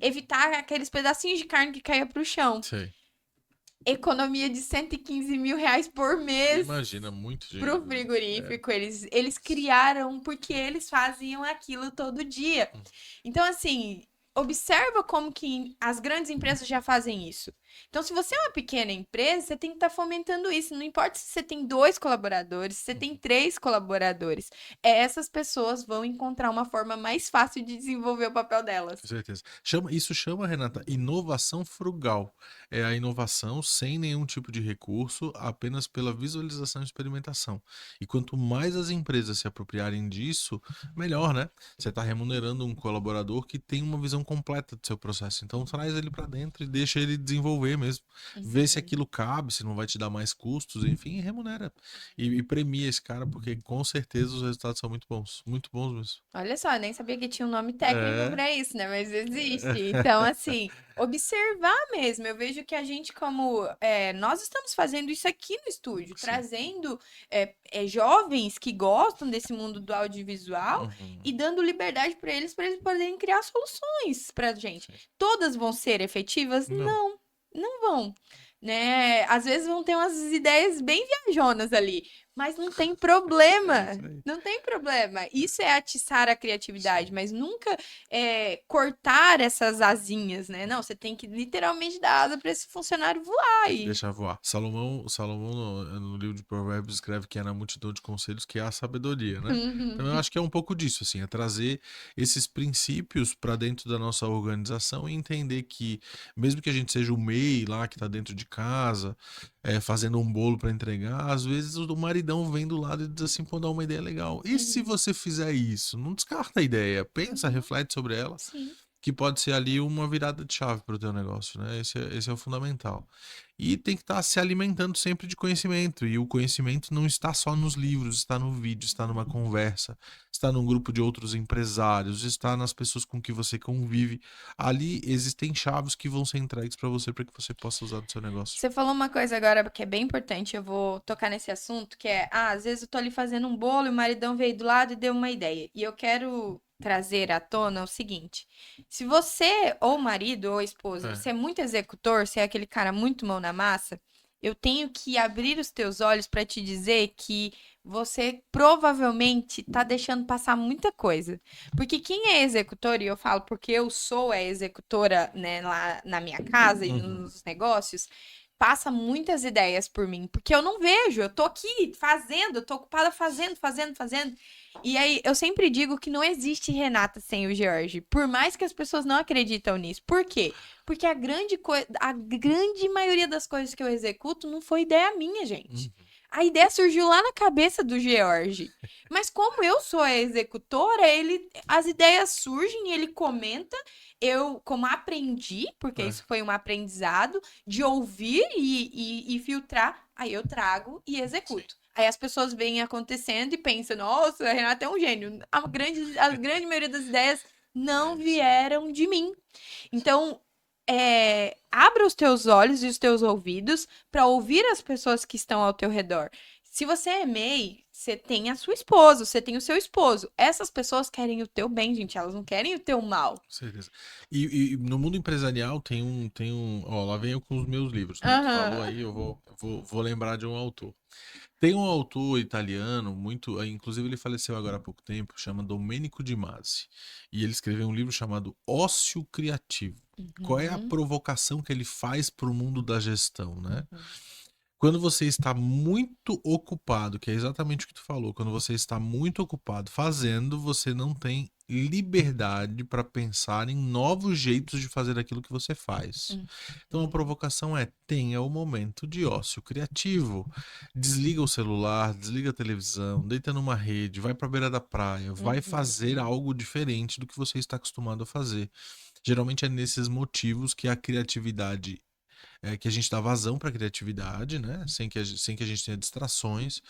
evitar aqueles pedacinhos de carne que caía pro chão. Sei. Economia de 115 mil reais por mês Imagina, muito pro dinheiro. É. frigorífico. Eles criaram porque eles faziam aquilo todo dia. Uhum. Então, assim, observa como que as grandes empresas já fazem isso. Então, se você é uma pequena empresa, você tem que estar fomentando isso. Não importa se você tem 2 colaboradores, se você tem 3 colaboradores. Essas pessoas vão encontrar uma forma mais fácil de desenvolver o papel Com delas. certeza. Isso chama, Renata, inovação frugal. É a inovação sem nenhum tipo de recurso, apenas pela visualização e experimentação. E quanto mais as empresas se apropriarem disso, melhor, né? Você está remunerando um colaborador que tem uma visão completa do seu processo. Então traz ele para dentro e deixa ele desenvolver mesmo. Vê se Uhum. aquilo cabe, se não vai te dar mais custos, enfim, e remunera. E premia esse cara, porque com certeza os resultados são muito bons mesmo. Olha só, eu nem sabia que tinha um nome técnico É. para isso, né? Mas existe. Então, assim, observar mesmo. Eu vejo que a gente, como nós estamos fazendo isso aqui no estúdio, Sim. trazendo jovens que gostam desse mundo do audiovisual Uhum. e dando liberdade para eles poderem criar soluções para gente. Sim. Todas vão ser efetivas? Não. Não, não vão. Né? Às vezes vão ter umas ideias bem viajonas ali, mas não tem É isso problema. aí. Não tem problema. Isso é atiçar a criatividade, Sim. mas nunca cortar essas asinhas, né? Não, você tem que literalmente dar asa para esse funcionário voar aí. Deixar voar. Salomão no livro de Provérbios escreve que é na multidão de conselhos que há sabedoria, né? Então eu acho que é um pouco disso, assim, é trazer esses princípios para dentro da nossa organização e entender que, mesmo que a gente seja o MEI lá que tá dentro de casa, fazendo um bolo para entregar, às vezes o maridão vem do lado e diz assim, pô, dá uma ideia legal. E se Uhum, você fizer isso? Não descarta a ideia, pensa, uhum, reflete sobre ela, sim. que pode ser ali uma virada de chave para o teu negócio, né? Esse é o fundamental. E tem que estar se alimentando sempre de conhecimento. E o conhecimento não está só nos livros, está no vídeo, está numa conversa, está num grupo de outros empresários, está nas pessoas com que você convive. Ali existem chaves que vão ser entregues para que você possa usar no seu negócio. Você falou uma coisa agora que é bem importante, eu vou tocar nesse assunto, que é, às vezes eu tô ali fazendo um bolo e o maridão veio do lado e deu uma ideia. E eu quero trazer à tona o seguinte: se você, ou marido, ou esposa, É, você é muito executor, você é aquele cara muito mão na massa, eu tenho que abrir os teus olhos para te dizer que você provavelmente tá deixando passar muita coisa. Porque quem é executor, e eu falo porque eu sou a executora, né, lá na minha casa e uhum, nos negócios, passa muitas ideias por mim, porque eu não vejo, eu tô aqui fazendo, eu tô ocupada fazendo. E aí eu sempre digo que não existe Renata sem o George, por mais que as pessoas não acreditam nisso. Por quê? Porque a grande maioria das coisas que eu executo não foi ideia minha, gente. uhum, A ideia surgiu lá na cabeça do George. Mas como eu sou a executora, as ideias surgem, ele comenta, eu como aprendi, porque é, isso foi um aprendizado, de ouvir e filtrar, aí eu trago e sim, executo. Aí as pessoas veem acontecendo e pensam, nossa, a Renata é um gênio. A grande maioria das ideias é não isso aí. vieram de mim. Então, abra os teus olhos e os teus ouvidos para ouvir as pessoas que estão ao teu redor. Se você é MEI, você tem a sua esposa, você tem o seu esposo. Essas pessoas querem o teu bem, gente, elas não querem o teu mal. Certeza. E no mundo empresarial ó, lá vem eu com os meus livros, né? Tu falou Aham. aí, vou lembrar de um autor. Tem um autor italiano, inclusive ele faleceu agora há pouco tempo, chama Domenico Di Masi. E ele escreveu um livro chamado Ócio Criativo. Qual é a Uhum. provocação que ele faz para o mundo da gestão, né? Uhum. Quando você está muito ocupado, que é exatamente o que tu falou, quando você está muito ocupado fazendo, você não tem liberdade para pensar em novos jeitos de fazer aquilo que você faz. Hum, Então a provocação é: tenha o momento de ócio criativo. Desliga o celular, desliga a televisão, deita numa rede, vai para a beira da praia, vai uhum. fazer algo diferente do que você está acostumado a fazer. Geralmente é nesses motivos que a criatividade que a gente dá vazão para a criatividade, né? Sem que a gente tenha distrações.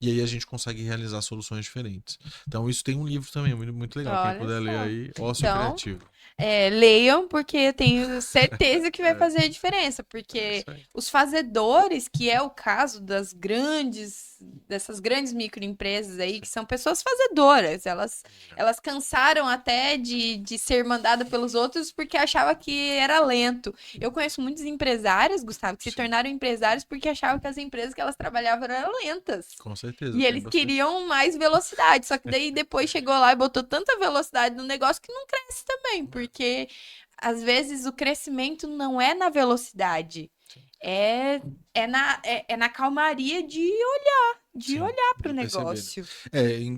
E aí a gente consegue realizar soluções diferentes. Então, isso tem um livro também, muito, muito legal. Quem Olha puder ler só. aí, Ócio Então, Criativo. leiam, porque eu tenho certeza que vai É, fazer a diferença, é porque isso aí. os fazedores, que é o caso dessas grandes microempresas aí, que Sim. são pessoas fazedoras, elas cansaram até de ser mandada pelos outros porque achava que era lento. Eu conheço muitos empresários, Gustavo, que se Sim, tornaram empresários porque achavam que as empresas que elas trabalhavam eram lentas. com certeza, E tem eles bastante. queriam mais velocidade, só que daí depois chegou lá e botou tanta velocidade no negócio que não cresce também, É, porque às vezes o crescimento não é na velocidade, sim. é, é na calmaria de Sim, olhar para o de perceber, né? negócio.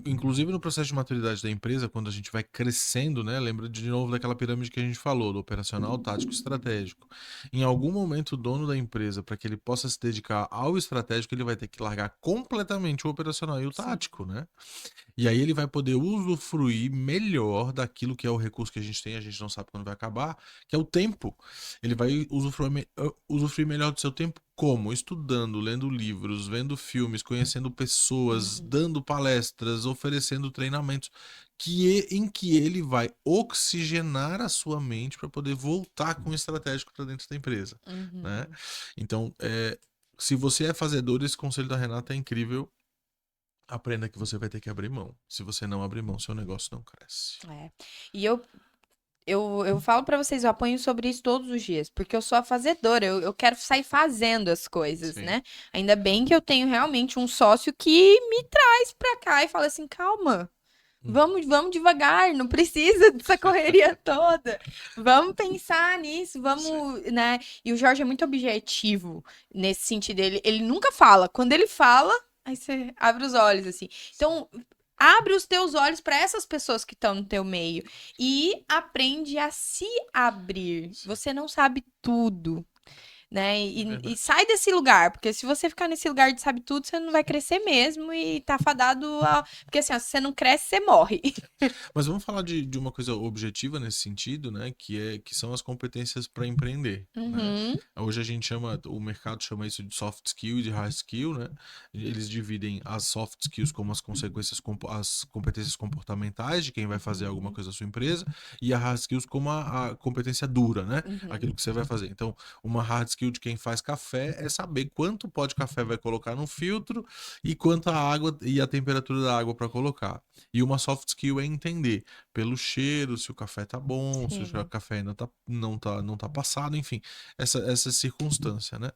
Inclusive no processo de maturidade da empresa, quando a gente vai crescendo, né? Lembra de novo daquela pirâmide que a gente falou, do operacional, tático e estratégico. Em algum momento, o dono da empresa, para que ele possa se dedicar ao estratégico, ele vai ter que largar completamente o operacional e o Sim. tático, né? E aí ele vai poder usufruir melhor daquilo que é o recurso que a gente não sabe quando vai acabar, que é o tempo. Ele vai usufruir melhor do seu tempo como? Estudando, lendo livros, vendo filmes, conhecendo pessoas, Uhum. dando palestras, oferecendo treinamentos, em que ele vai oxigenar a sua mente para poder voltar com o estratégico para dentro da empresa, né? Uhum. Então, se você é fazedor, esse conselho da Renata é incrível. Aprenda que você vai ter que abrir mão. Se você não abrir mão, seu negócio não cresce. É. E eu falo pra vocês, eu apanho sobre isso todos os dias, porque eu sou a fazedora, eu quero sair fazendo as coisas, Sim. né? Ainda bem que eu tenho realmente um sócio que me traz pra cá e fala assim, calma. Uhum. Vamos devagar, não precisa dessa correria toda. Vamos pensar nisso, Sim. vamos, né? E o Jorge é muito objetivo nesse sentido. Ele nunca fala. Quando ele fala, aí você abre os olhos, assim. Então, abre os teus olhos para essas pessoas que estão no teu meio e aprende a se abrir. Sim. Você não sabe tudo, né? É E verdade. sai desse lugar, porque se você ficar nesse lugar de sabe tudo, você não vai crescer mesmo e tá fadado a. Porque assim, ó, se você não cresce, você morre. Mas vamos falar de uma coisa objetiva nesse sentido, né? Que são as competências para empreender, né? Uhum, Hoje a gente chama, o mercado chama isso de soft skill e de hard skill, né? Eles dividem as soft skills como as competências comportamentais de quem vai fazer alguma uhum, coisa na sua empresa e a hard skills como a competência dura, né? uhum. Aquilo que você vai fazer. Então, uma hard skill de quem faz café é saber quanto pó de café vai colocar no filtro e quanto a água e a temperatura da água para colocar. E uma soft skill é entender pelo cheiro se o café tá bom, se o Sim. café ainda não tá passado, enfim, essa circunstância, né?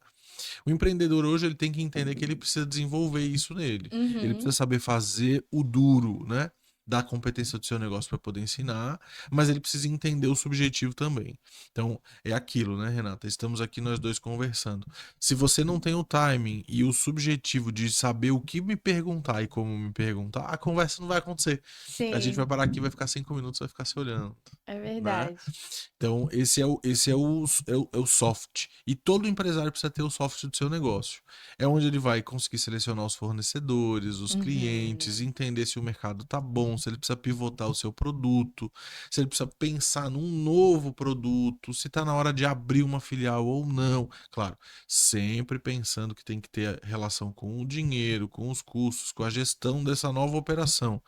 O empreendedor hoje ele tem que entender que ele precisa desenvolver isso nele. Ele precisa Uhum, saber fazer o duro, né? Da competência do seu negócio para poder ensinar, mas ele precisa entender o subjetivo também. Então, é aquilo, né, Renata? Estamos aqui nós dois conversando. Se você não tem o timing e o subjetivo de saber o que me perguntar e como me perguntar, a conversa não vai acontecer. A gente vai sim, parar aqui, vai ficar 5 minutos, vai ficar se olhando, é né? verdade. Então, esse é o soft. E todo empresário precisa ter o soft do seu negócio. É onde ele vai conseguir selecionar os fornecedores, os clientes, Uhum, entender se o mercado tá bom, se ele precisa pivotar o seu produto, se ele precisa pensar num novo produto, se tá na hora de abrir uma filial ou não. Claro, sempre pensando que tem que ter relação com o dinheiro, com os custos, com a gestão dessa nova operação.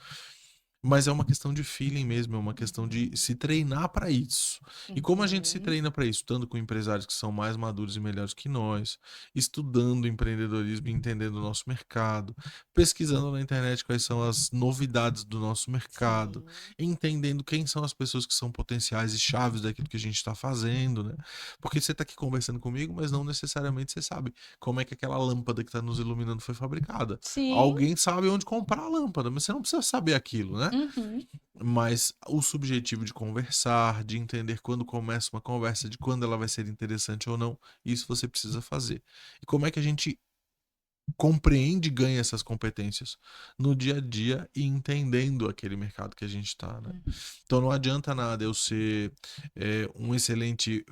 Mas é uma questão de feeling mesmo, é uma questão de se treinar para isso. E como a gente se uhum, treina para isso? Estando com empresários que são mais maduros e melhores que nós, estudando empreendedorismo e entendendo o nosso mercado, pesquisando na internet quais são as novidades do nosso mercado, sim. entendendo quem são as pessoas que são potenciais e chaves daquilo que a gente está fazendo, né? Porque você está aqui conversando comigo, mas não necessariamente você sabe como é que aquela lâmpada que está nos iluminando foi fabricada. Sim, Alguém sabe onde comprar a lâmpada, mas você não precisa saber aquilo, né? uhum, Mas o subjetivo de conversar, de entender quando começa uma conversa, de quando ela vai ser interessante ou não, isso você precisa fazer. E como é que a gente compreende e ganha essas competências no dia a dia e entendendo aquele mercado que a gente está, né? Uhum. Então não adianta nada eu ser um excelente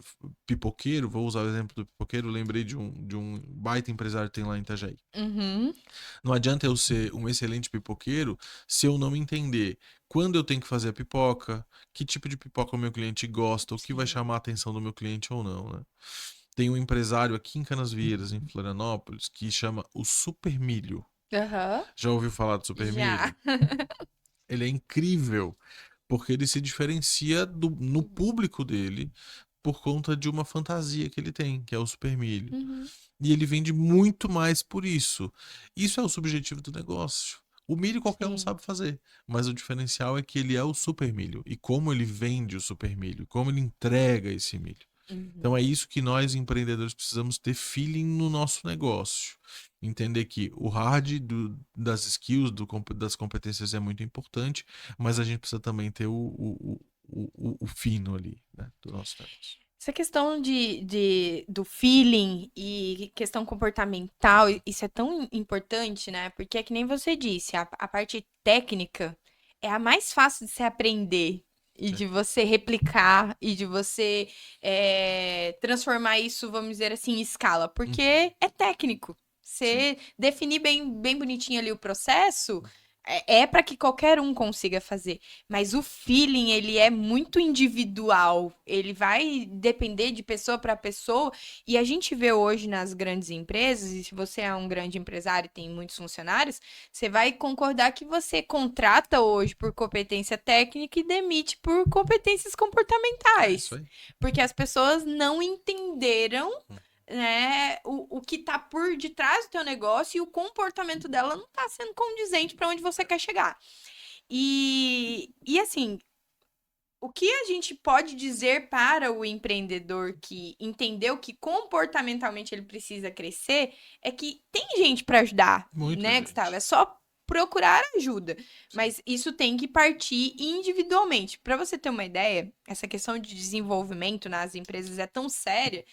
pipoqueiro, vou usar o exemplo do pipoqueiro, lembrei de um baita empresário que tem lá em Itajaí. Uhum. Não adianta eu ser um excelente pipoqueiro se eu não entender quando eu tenho que fazer a pipoca, que tipo de pipoca o meu cliente gosta, o que vai Sim. chamar a atenção do meu cliente ou não, né? Tem um empresário aqui em Canasvieiras, em Florianópolis, que chama o Super Milho. Aham. Já ouviu falar do Super Já. Milho? Ele é incrível, porque ele se diferencia no público dele por conta de uma fantasia que ele tem, que é o Super Milho. Uhum. E ele vende muito mais por isso. Isso é o subjetivo do negócio. O milho qualquer um Sim. sabe fazer, mas o diferencial é que ele é o super milho. E como ele vende o super milho, como ele entrega esse milho. Então é Uhum. isso que nós empreendedores precisamos ter feeling no nosso negócio. Entender que o hard das skills, das competências é muito importante, mas a gente precisa também ter o fino ali, né, do nosso negócio. Essa questão do feeling e questão comportamental, isso é tão importante, né? Porque é que nem você disse, a parte técnica é a mais fácil de se aprender e Sim. de você replicar e de você transformar isso, vamos dizer assim, em escala, Uhum. porque é técnico. Sim. Você definir bem bonitinho ali o processo é para que qualquer um consiga fazer. Mas o feeling, ele é muito individual. Ele vai depender de pessoa para pessoa. E a gente vê hoje nas grandes empresas, e se você é um grande empresário e tem muitos funcionários, você vai concordar que você contrata hoje por competência técnica e demite por competências É isso comportamentais. aí. Porque as pessoas não entenderam, Hum. né, o que tá por detrás do teu negócio e o comportamento dela não tá sendo condizente para onde você quer chegar. E assim, o que a gente pode dizer para o empreendedor que entendeu que comportamentalmente ele precisa crescer é que tem gente para ajudar, Muita né, Gustavo? gente. É só procurar ajuda, Sim. mas isso tem que partir individualmente. Para você ter uma ideia, essa questão de desenvolvimento nas empresas é tão séria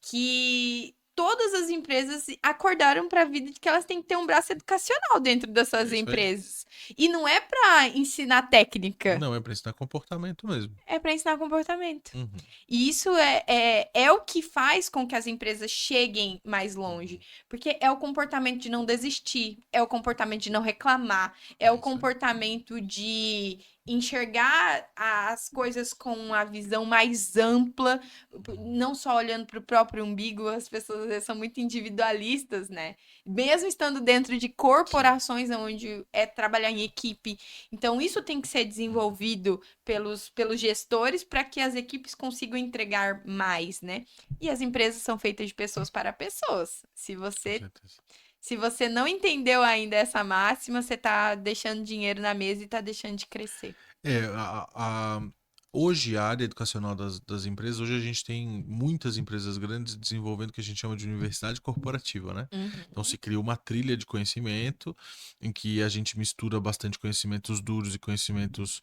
que todas as empresas acordaram para a vida de que elas têm que ter um braço educacional dentro das É suas isso aí. empresas. E não é para ensinar técnica, Não, é para ensinar comportamento mesmo. é para ensinar comportamento. Uhum. E isso é o que faz com que as empresas cheguem mais longe. Uhum. Porque é o comportamento de não desistir, é o comportamento de não reclamar, é É o isso aí. comportamento de enxergar as coisas com uma visão mais ampla, Uhum. não só olhando para o próprio umbigo, as pessoas às vezes são muito individualistas, né? Mesmo estando dentro de Sim. corporações onde é trabalhar em equipe. Então, isso tem que ser Uhum. desenvolvido pelos gestores para que as equipes consigam entregar mais, né? E as empresas são feitas de pessoas para pessoas. Se Com você, certeza. se você não entendeu ainda essa máxima, você está deixando dinheiro na mesa e está deixando de crescer. É, hoje a área educacional das empresas, hoje a gente tem muitas empresas grandes desenvolvendo o que a gente chama de universidade corporativa, né? Então Uhum, se cria uma trilha de conhecimento em que a gente mistura bastante conhecimentos duros e conhecimentos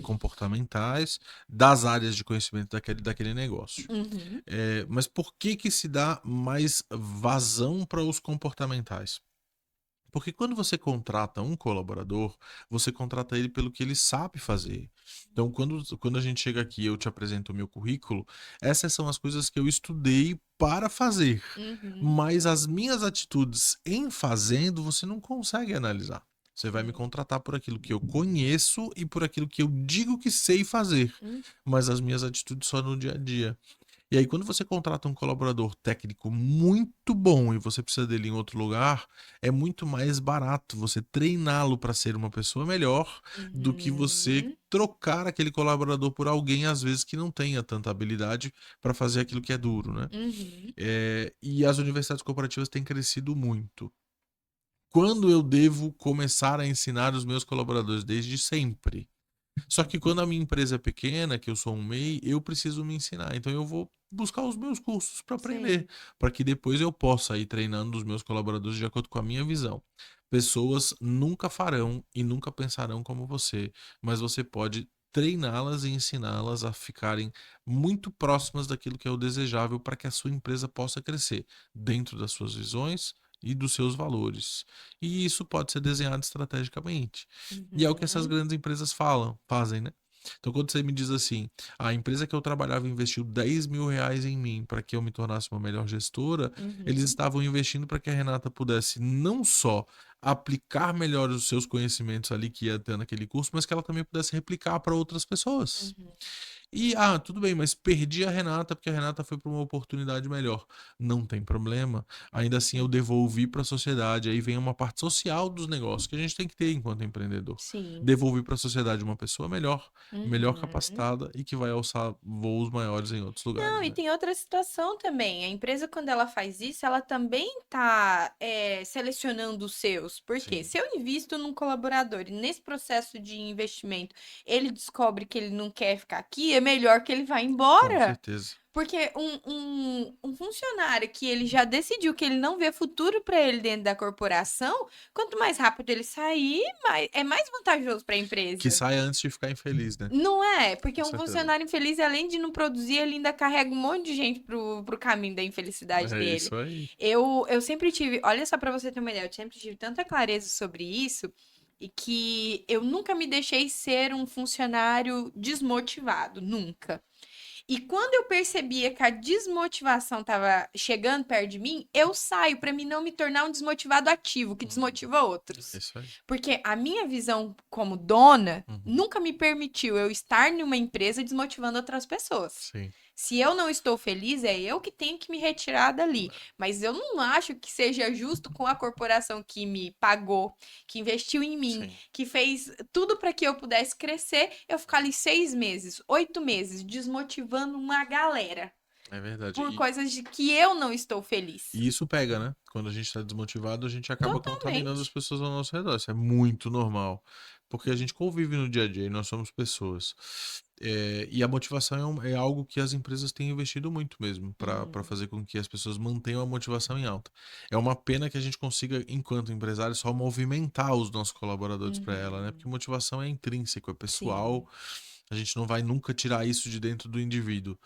comportamentais das áreas de conhecimento daquele negócio. uhum, Mas por que que se dá mais vazão para os comportamentais? Porque quando você contrata um colaborador, você contrata ele pelo que ele sabe fazer. Então, quando a gente chega aqui e eu te apresento o meu currículo, essas são as coisas que eu estudei para fazer. uhum, Mas as minhas atitudes em fazendo, você não consegue analisar. Você vai me sim, contratar por aquilo que eu conheço e por aquilo que eu digo que sei fazer. uhum, Mas as minhas atitudes só no dia a dia. E aí, quando você contrata um colaborador técnico muito bom e você precisa dele em outro lugar, é muito mais barato você treiná-lo para ser uma pessoa melhor do que você uhum, trocar aquele colaborador por alguém, às vezes, que não tenha tanta habilidade para fazer aquilo que é duro, né? uhum, E as universidades corporativas têm crescido muito. Quando eu devo começar a ensinar os meus colaboradores? Desde sempre. Só que quando a minha empresa é pequena, que eu sou um MEI, eu preciso me ensinar. Então eu vou buscar os meus cursos para aprender, sim, para que depois eu possa ir treinando os meus colaboradores de acordo com a minha visão. Pessoas nunca farão e nunca pensarão como você, mas você pode treiná-las e ensiná-las a ficarem muito próximas daquilo que é o desejável para que a sua empresa possa crescer dentro das suas visões e dos seus valores. E isso pode ser desenhado estrategicamente. E é o que essas Uhum. grandes empresas fazem, né? Então, quando você me diz assim, a empresa que eu trabalhava investiu R$ 10.000 em mim para que eu me tornasse uma melhor gestora, eles Uhum. estavam investindo para que a Renata pudesse não só aplicar melhor os seus conhecimentos ali que ia ter naquele curso, mas que ela também pudesse replicar para outras pessoas. Uhum. E, tudo bem, mas perdi a Renata porque a Renata foi para uma oportunidade melhor. Não tem problema. Ainda assim, eu Uhum. devolvi para a sociedade. Aí vem uma parte social dos negócios que a gente tem que ter enquanto empreendedor. Sim. Devolvi para a sociedade uma pessoa melhor, melhor Uhum. capacitada e que vai alçar voos maiores em outros lugares, Não, e né? tem outra situação também. A empresa, quando ela faz isso, ela também está selecionando os seus. Porque Sim, se eu invisto num colaborador e nesse processo de investimento ele descobre que ele não quer ficar aqui, é melhor que ele vá com embora. certeza. Porque um funcionário que ele já decidiu que ele não vê futuro para ele dentro da corporação, quanto mais rápido ele sair, é mais vantajoso para a Que empresa. saia antes de ficar infeliz, né? Não é? Porque Com um certeza. funcionário infeliz, além de não produzir, ele ainda carrega um monte de gente pro caminho da infelicidade É dele. isso aí. Eu sempre tive, olha só pra você ter uma ideia, eu sempre tive tanta clareza sobre isso e que eu nunca me deixei ser um funcionário desmotivado, nunca. E quando eu percebia que a desmotivação estava chegando perto de mim, eu saio para mim não me tornar um desmotivado ativo, que Uhum. desmotiva É outros. isso aí. Porque a minha visão como dona Uhum. nunca me permitiu eu estar numa empresa desmotivando outras pessoas. Sim. Se eu não estou feliz, é eu que tenho que me retirar dali. Mas eu não acho que seja justo com a corporação que me pagou, que investiu em mim, Sim. que fez tudo para que eu pudesse crescer, eu ficar ali 6 meses, 8 meses, desmotivando uma galera É verdade. por coisas de que eu não estou feliz. E isso pega, né? Quando a gente tá desmotivado, a gente acaba contaminando as Totalmente. pessoas ao nosso redor. Isso é muito normal. Porque a gente convive no dia a dia e nós somos pessoas. E a motivação é algo que as empresas têm investido muito mesmo para Uhum. fazer com que as pessoas mantenham a motivação em alta. É uma pena que a gente consiga, enquanto empresário, só movimentar os nossos colaboradores para ela, né? Porque Uhum. motivação é intrínseco, é pessoal. Sim. A gente não vai nunca tirar isso de dentro do indivíduo.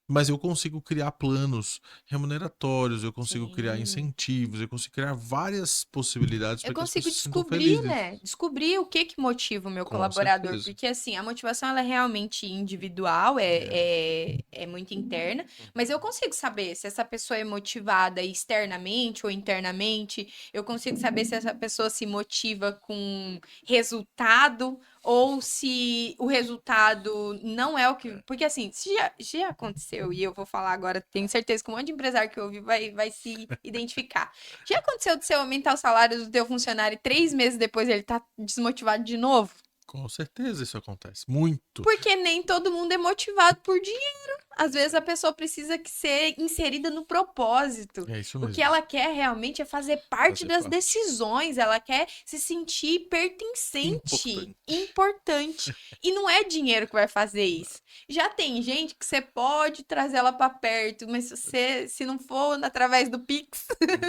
Mas eu consigo criar planos remuneratórios, eu consigo criar Sim. incentivos, eu consigo criar várias possibilidades Eu para que as consigo pessoas se sintam descobrir, felizes. né? Descobrir o que motiva o meu Com colaborador, certeza. porque assim, a motivação ela é realmente individual, É. é muito interna, mas eu consigo saber se essa pessoa é motivada externamente ou internamente, eu consigo saber se essa pessoa se motiva com resultado ou se o resultado não é o que. Porque assim, se já aconteceu, e eu vou falar agora, tenho certeza que um monte de empresário que ouvi vai se identificar. Já aconteceu de você aumentar o salário do teu funcionário e 3 meses depois ele tá desmotivado de novo? Com certeza isso acontece. Muito. Porque nem todo mundo é motivado por dinheiro. Às vezes a pessoa precisa que ser inserida no propósito. É isso O que mesmo. ela quer realmente é fazer parte Fazer das parte. decisões, ela quer se sentir pertencente, Importante. importante. E não é dinheiro que vai fazer isso. Já tem gente que você pode trazer ela para perto, mas se não for através do Pix,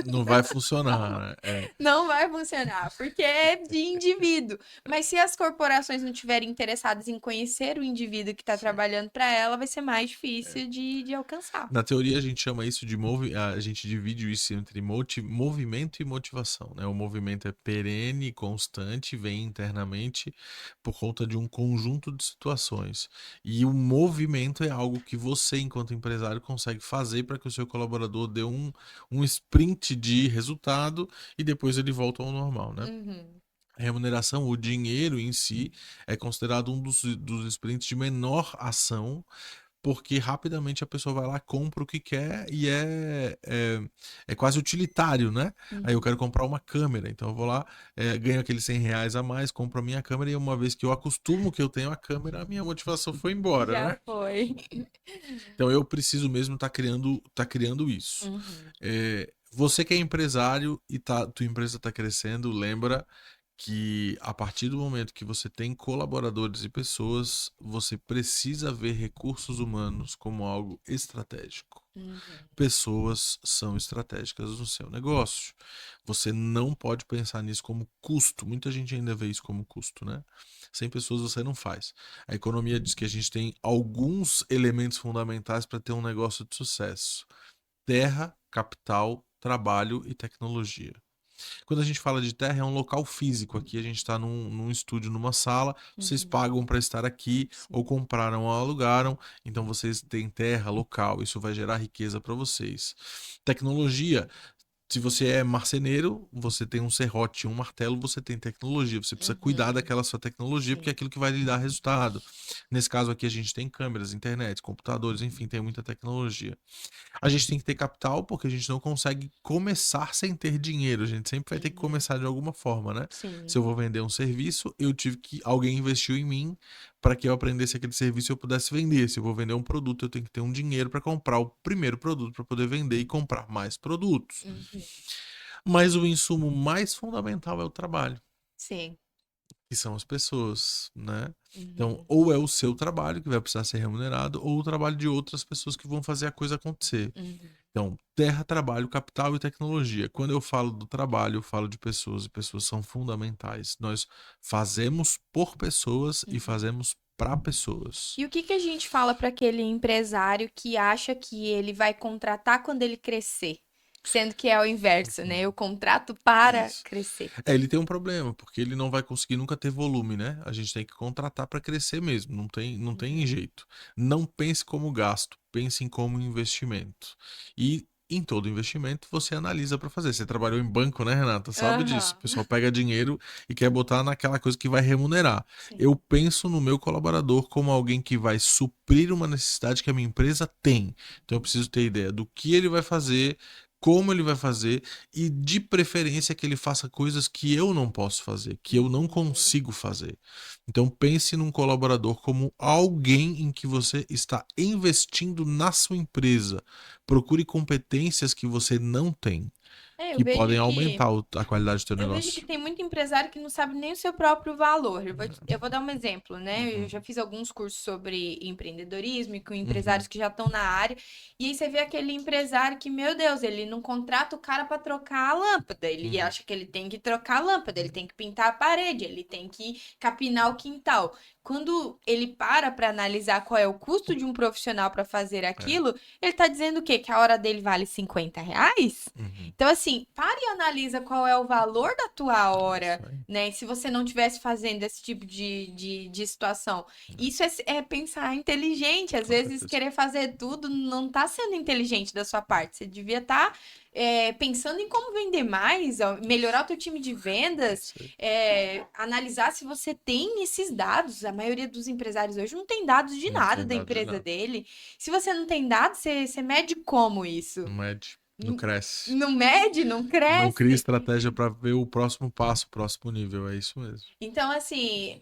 Não vai funcionar, né? não vai funcionar, porque é de indivíduo. Mas se as corporações não estiverem interessadas em conhecer o indivíduo que está Sim. trabalhando para ela, vai ser mais difícil de alcançar. Na teoria, a gente chama isso de a gente divide isso entre movimento e motivação, né? O movimento é perene, constante, vem internamente por conta de um conjunto de situações. E o movimento é algo que você, enquanto empresário, consegue fazer para que o seu colaborador dê um sprint de resultado e depois ele volta ao normal, né? Uhum. A remuneração, o dinheiro em si, é considerado um dos sprints de menor ação porque rapidamente a pessoa vai lá, compra o que quer e é quase utilitário, né? Aí eu quero Uhum. comprar uma câmera, então eu vou lá, ganho aqueles R$ 100 a mais, compro a minha câmera e uma vez que eu acostumo que eu tenho a câmera, a minha motivação foi embora, Já né? foi. Então eu preciso mesmo tá criando isso. Uhum. Você que é empresário e tua empresa está crescendo, lembra que a partir do momento que você tem colaboradores e pessoas, você precisa ver recursos humanos como algo estratégico. Uhum. Pessoas são estratégicas no seu negócio. Você não pode pensar nisso como custo. Muita gente ainda vê isso como custo, né? Sem pessoas você não faz. A economia diz que a gente tem alguns elementos fundamentais para ter um negócio de sucesso: terra, capital, trabalho e tecnologia. Quando a gente fala de terra, é um local físico. Aqui a gente está num estúdio, numa sala, vocês pagam para estar aqui, ou compraram ou alugaram, então vocês têm terra local, isso vai gerar riqueza para vocês. Tecnologia. Se você é marceneiro, você tem um serrote, um martelo, você tem tecnologia. Você precisa cuidar daquela sua tecnologia, porque é aquilo que vai lhe dar resultado. Nesse caso aqui, a gente tem câmeras, internet, computadores, enfim, tem muita tecnologia. A gente tem que ter capital, porque a gente não consegue começar sem ter dinheiro. A gente sempre vai ter que começar de alguma forma, né? Sim. Se eu vou vender um serviço, eu tive que. Alguém investiu em mim para que eu aprendesse aquele serviço e eu pudesse vender. Se eu vou vender um produto, eu tenho que ter um dinheiro para comprar o primeiro produto para poder vender e comprar mais produtos. Mas o insumo mais fundamental é o trabalho, Sim. que são as pessoas, né? Então, ou é o seu trabalho que vai precisar ser remunerado, ou o trabalho de outras pessoas que vão fazer a coisa acontecer. Então, terra, trabalho, capital e tecnologia. Quando eu falo do trabalho, eu falo de pessoas, e pessoas são fundamentais. Nós fazemos por pessoas e fazemos para pessoas. E o que que a gente fala para aquele empresário que acha que ele vai contratar quando ele crescer? Sendo que é o inverso, né? Eu contrato para Isso. crescer. Ele tem um problema, porque ele não vai conseguir nunca ter volume, né? A gente tem que contratar para crescer mesmo, não tem jeito. Não pense como gasto, pense em como investimento. E em todo investimento você analisa para fazer. Você trabalhou em banco, né, Renata? Sabe disso. O pessoal pega dinheiro e quer botar naquela coisa que vai remunerar. Sim. Eu penso no meu colaborador como alguém que vai suprir uma necessidade que a minha empresa tem. Então eu preciso ter ideia do que ele vai fazer, como ele vai fazer e de preferência que ele faça coisas que eu não posso fazer, que eu não consigo fazer. Então pense num colaborador como alguém em que você está investindo na sua empresa. Procure competências que você não tem, É, eu que vejo podem que aumentar a qualidade do teu Eu vejo que negócio. tem muito empresário que não sabe nem o seu próprio valor. Eu vou dar um exemplo, né? Eu já fiz alguns cursos sobre empreendedorismo e com empresários que já estão na área. E aí você vê aquele empresário que, meu Deus, ele não contrata o cara para trocar a lâmpada. Ele acha que ele tem que trocar a lâmpada, ele tem que pintar a parede, ele tem que capinar o quintal. Quando ele para analisar qual é o custo de um profissional para fazer aquilo, ele tá dizendo o quê? Que a hora dele vale R$ 50? Então, assim, para e analisa qual é o valor da tua hora, Isso aí. né? Se você não estivesse fazendo esse tipo de situação. Isso é pensar inteligente. Às Com vezes, certeza. querer fazer tudo não tá sendo inteligente da sua parte. Você devia estar pensando em como vender mais, ó, melhorar o teu time de vendas, Isso aí. analisar se você tem esses dados. A maioria dos empresários hoje não tem dados de Não nada tem da dado de empresa nada. dele. Se você não tem dados, você mede como isso? Não mede, não cresce. Não mede, não Não cria cresce. estratégia para ver o próximo passo, o próximo nível. É isso mesmo. Então, assim,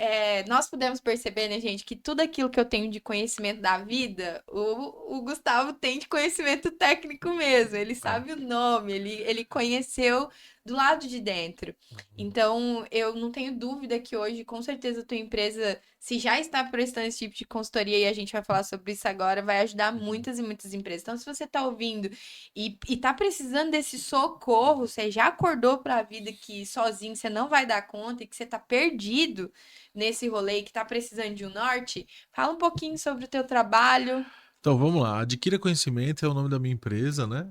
nós pudemos perceber, né, gente, que tudo aquilo que eu tenho de conhecimento da vida, o Gustavo tem de conhecimento técnico mesmo. Ele sabe o nome, ele conheceu do lado de dentro. Então, eu não tenho dúvida que hoje, com certeza, a tua empresa, se já está prestando esse tipo de consultoria, e a gente vai falar sobre isso agora, vai ajudar muitas e muitas empresas. Então, se você está ouvindo e tá precisando desse socorro, você já acordou para a vida que sozinho você não vai dar conta e que você tá perdido nesse rolê e que tá precisando de um norte, fala um pouquinho sobre o teu trabalho. Então vamos lá. Adquira Conhecimento é o nome da minha empresa, né?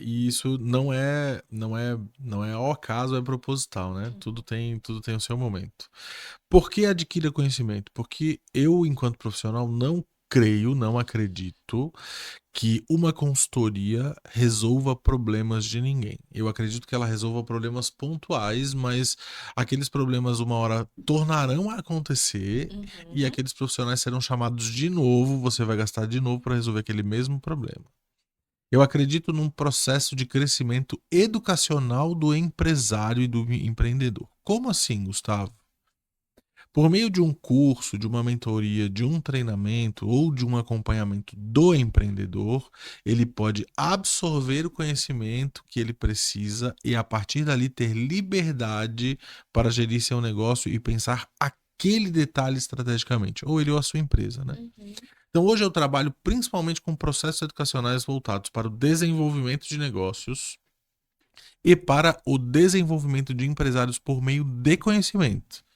E isso não é ao acaso, é proposital, né? Tudo tem o seu momento. Por que adquira conhecimento? Porque eu, enquanto profissional, não creio, não acredito que uma consultoria resolva problemas de ninguém. Eu acredito que ela resolva problemas pontuais, mas aqueles problemas uma hora tornarão a acontecer e aqueles profissionais serão chamados de novo, você vai gastar de novo para resolver aquele mesmo problema. Eu acredito num processo de crescimento educacional do empresário e do empreendedor. Como assim, Gustavo? Por meio de um curso, de uma mentoria, de um treinamento ou de um acompanhamento do empreendedor, ele pode absorver o conhecimento que ele precisa e, a partir dali, ter liberdade para gerir seu negócio e pensar aquele detalhe estrategicamente, ou ele ou a sua empresa, né? Então, hoje eu trabalho principalmente com processos educacionais voltados para o desenvolvimento de negócios e para o desenvolvimento de empresários por meio de conhecimento.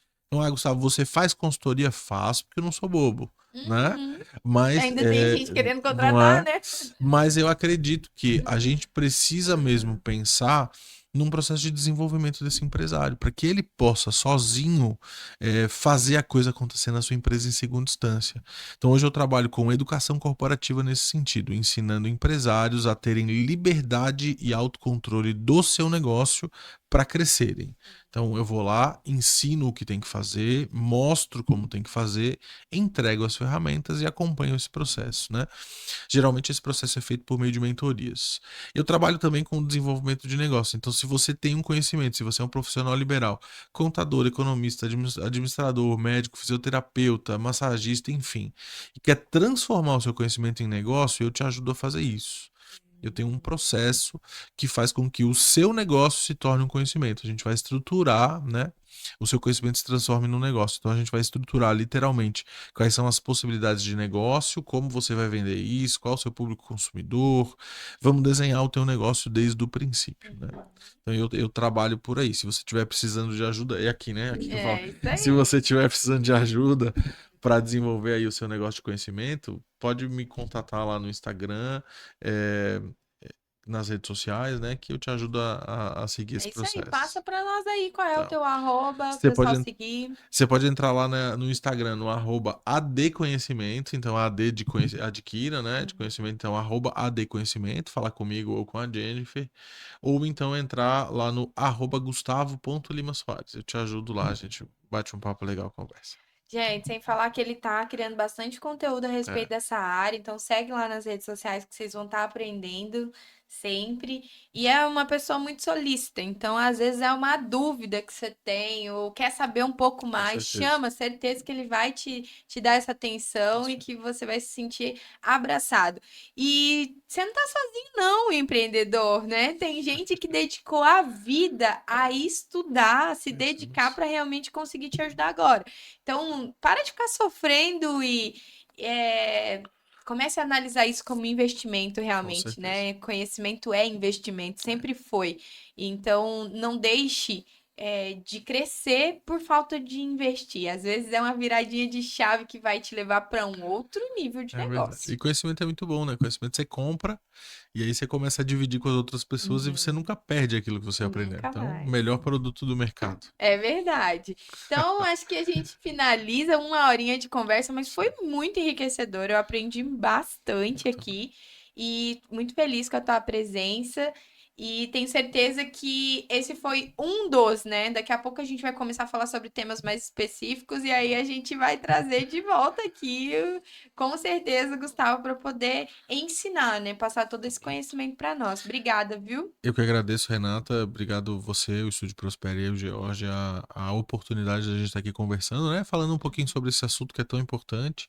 Então, Gustavo, você faz consultoria? Faço, porque eu não sou bobo, né? Uhum. Mas, Ainda tem gente querendo não contratar, é? né? Mas eu acredito que a gente precisa mesmo pensar num processo de desenvolvimento desse empresário, para que ele possa sozinho fazer a coisa acontecer na sua empresa em segunda instância. Então hoje eu trabalho com educação corporativa nesse sentido, ensinando empresários a terem liberdade e autocontrole do seu negócio para crescerem. Então eu vou lá, ensino o que tem que fazer, mostro como tem que fazer, entrego as ferramentas e acompanho esse processo, né? Geralmente esse processo é feito por meio de mentorias. Eu trabalho também com o desenvolvimento de negócio. Então, se você tem um conhecimento, se você é um profissional liberal, contador, economista, administrador, médico, fisioterapeuta, massagista, enfim, e quer transformar o seu conhecimento em negócio, eu te ajudo a fazer isso. Eu tenho um processo que faz com que o seu negócio se torne um conhecimento. A gente vai estruturar, né? O seu conhecimento se transforme num negócio. Então a gente vai estruturar literalmente quais são as possibilidades de negócio, como você vai vender isso, qual é o seu público consumidor. Vamos desenhar o teu negócio desde o princípio, né? Então eu trabalho por aí. Se você estiver precisando de ajuda, é aqui, né? Aqui que eu falo. É isso Se aí. você estiver precisando de ajuda para desenvolver aí o seu negócio de conhecimento, pode me contatar lá no Instagram, é, nas redes sociais, né? Que eu te ajudo a seguir É esse isso aí. processo. Passa pra nós aí qual é o Tá. teu arroba, o Você pessoal pode, seguir. você pode entrar lá no Instagram, no arroba adconhecimento, então AD de adquira, né? De conhecimento, então arroba adconhecimento, falar comigo ou com a Jennifer, ou então entrar lá no arroba gustavo.limasoares. Eu te ajudo lá, a gente bate um papo legal, conversa. Gente, sem falar que ele tá criando bastante conteúdo a respeito É, dessa área, então segue lá nas redes sociais que vocês vão estar aprendendo sempre. E é uma pessoa muito solícita, então às vezes é uma dúvida que você tem ou quer saber um pouco com mais, certeza. chama, certeza que ele vai te dar essa atenção e Isso. que você vai se sentir abraçado. E você não tá sozinho não, empreendedor, né? Tem gente que dedicou a vida a estudar, a se Isso dedicar mesmo. para realmente conseguir te ajudar agora. Então, para de ficar sofrendo e comece a analisar isso como investimento Com realmente, certeza. né? Conhecimento é investimento, sempre foi. Então, não deixe de crescer por falta de investir. Às vezes é uma viradinha de chave que vai te levar para um outro nível de É verdade. negócio. E conhecimento é muito bom, né? Conhecimento você compra e aí você começa a dividir com as outras pessoas e você Uhum. nunca perde aquilo que você aprendeu. Nunca Então, mais. melhor produto do mercado. É verdade. Então, acho que a gente finaliza uma horinha de conversa, mas foi muito enriquecedor. Eu aprendi bastante aqui e muito feliz com a tua presença. E tenho certeza que esse foi um dos, né? Daqui a pouco a gente vai começar a falar sobre temas mais específicos e aí a gente vai trazer de volta aqui, com certeza, Gustavo, para poder ensinar, né? Passar todo esse conhecimento para nós. Obrigada, viu? Eu que agradeço, Renata. Obrigado você, o Estúdio Prospera e o George, a oportunidade de a gente estar aqui conversando, né? Falando um pouquinho sobre esse assunto que é tão importante.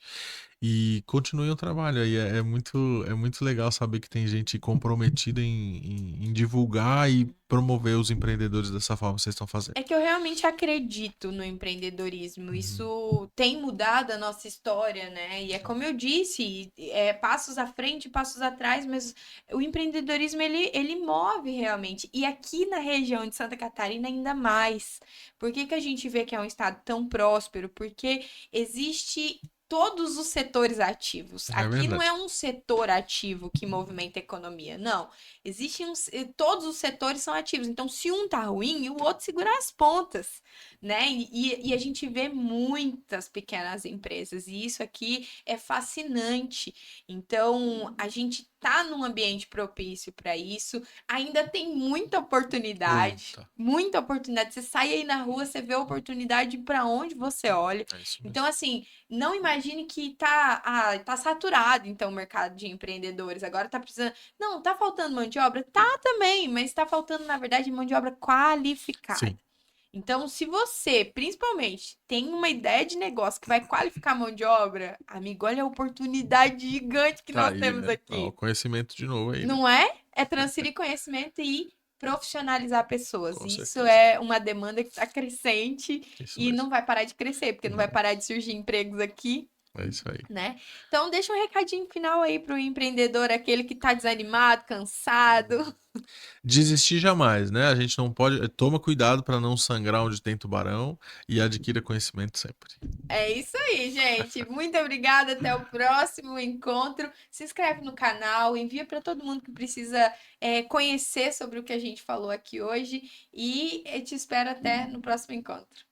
E continue o trabalho aí. É muito legal saber que tem gente comprometida em divulgar e promover os empreendedores dessa forma que vocês estão fazendo. É que eu realmente acredito no empreendedorismo. Uhum. Isso tem mudado a nossa história, né? E é como eu disse, passos à frente, passos atrás, mas o empreendedorismo ele move realmente. E aqui na região de Santa Catarina ainda mais. Por que que a gente vê que é um estado tão próspero? Porque existe todos os setores ativos. É Aqui não verdade. é um setor ativo que movimenta a economia, não. Existem todos os setores são ativos. Então, se um tá ruim, o outro segura as pontas, né? E a gente vê muitas pequenas empresas, e isso aqui é fascinante. Então, a gente tá num ambiente propício para isso. Ainda tem muita oportunidade. Muita. Muita oportunidade. Você sai aí na rua, você vê oportunidade para onde você olha. É isso Então, mesmo. assim, não imagine que tá saturado, então, o mercado de empreendedores. Agora tá precisando. Não, tá faltando mão de obra? Tá também, mas tá faltando, na verdade, mão de obra qualificada. Sim, Então, se você, principalmente, tem uma ideia de negócio que vai qualificar mão de obra, amigo, olha a oportunidade gigante que tá nós aí, temos né? Ó, o aqui. conhecimento de novo aí, né? Não é? É transferir conhecimento e profissionalizar pessoas. Com Isso certeza. é uma demanda que está crescente Isso e mesmo. não vai parar de crescer, porque não vai Não. parar de surgir empregos aqui. É isso aí. né? Então, deixa um recadinho final aí pro empreendedor, aquele que tá desanimado, cansado. Desistir jamais, né? A gente não pode. Toma cuidado para não sangrar onde tem tubarão e adquira conhecimento sempre. É isso aí, gente. Muito obrigada. Até o próximo encontro. Se inscreve no canal, envia para todo mundo que precisa conhecer sobre o que a gente falou aqui hoje. E eu te espero até no próximo encontro.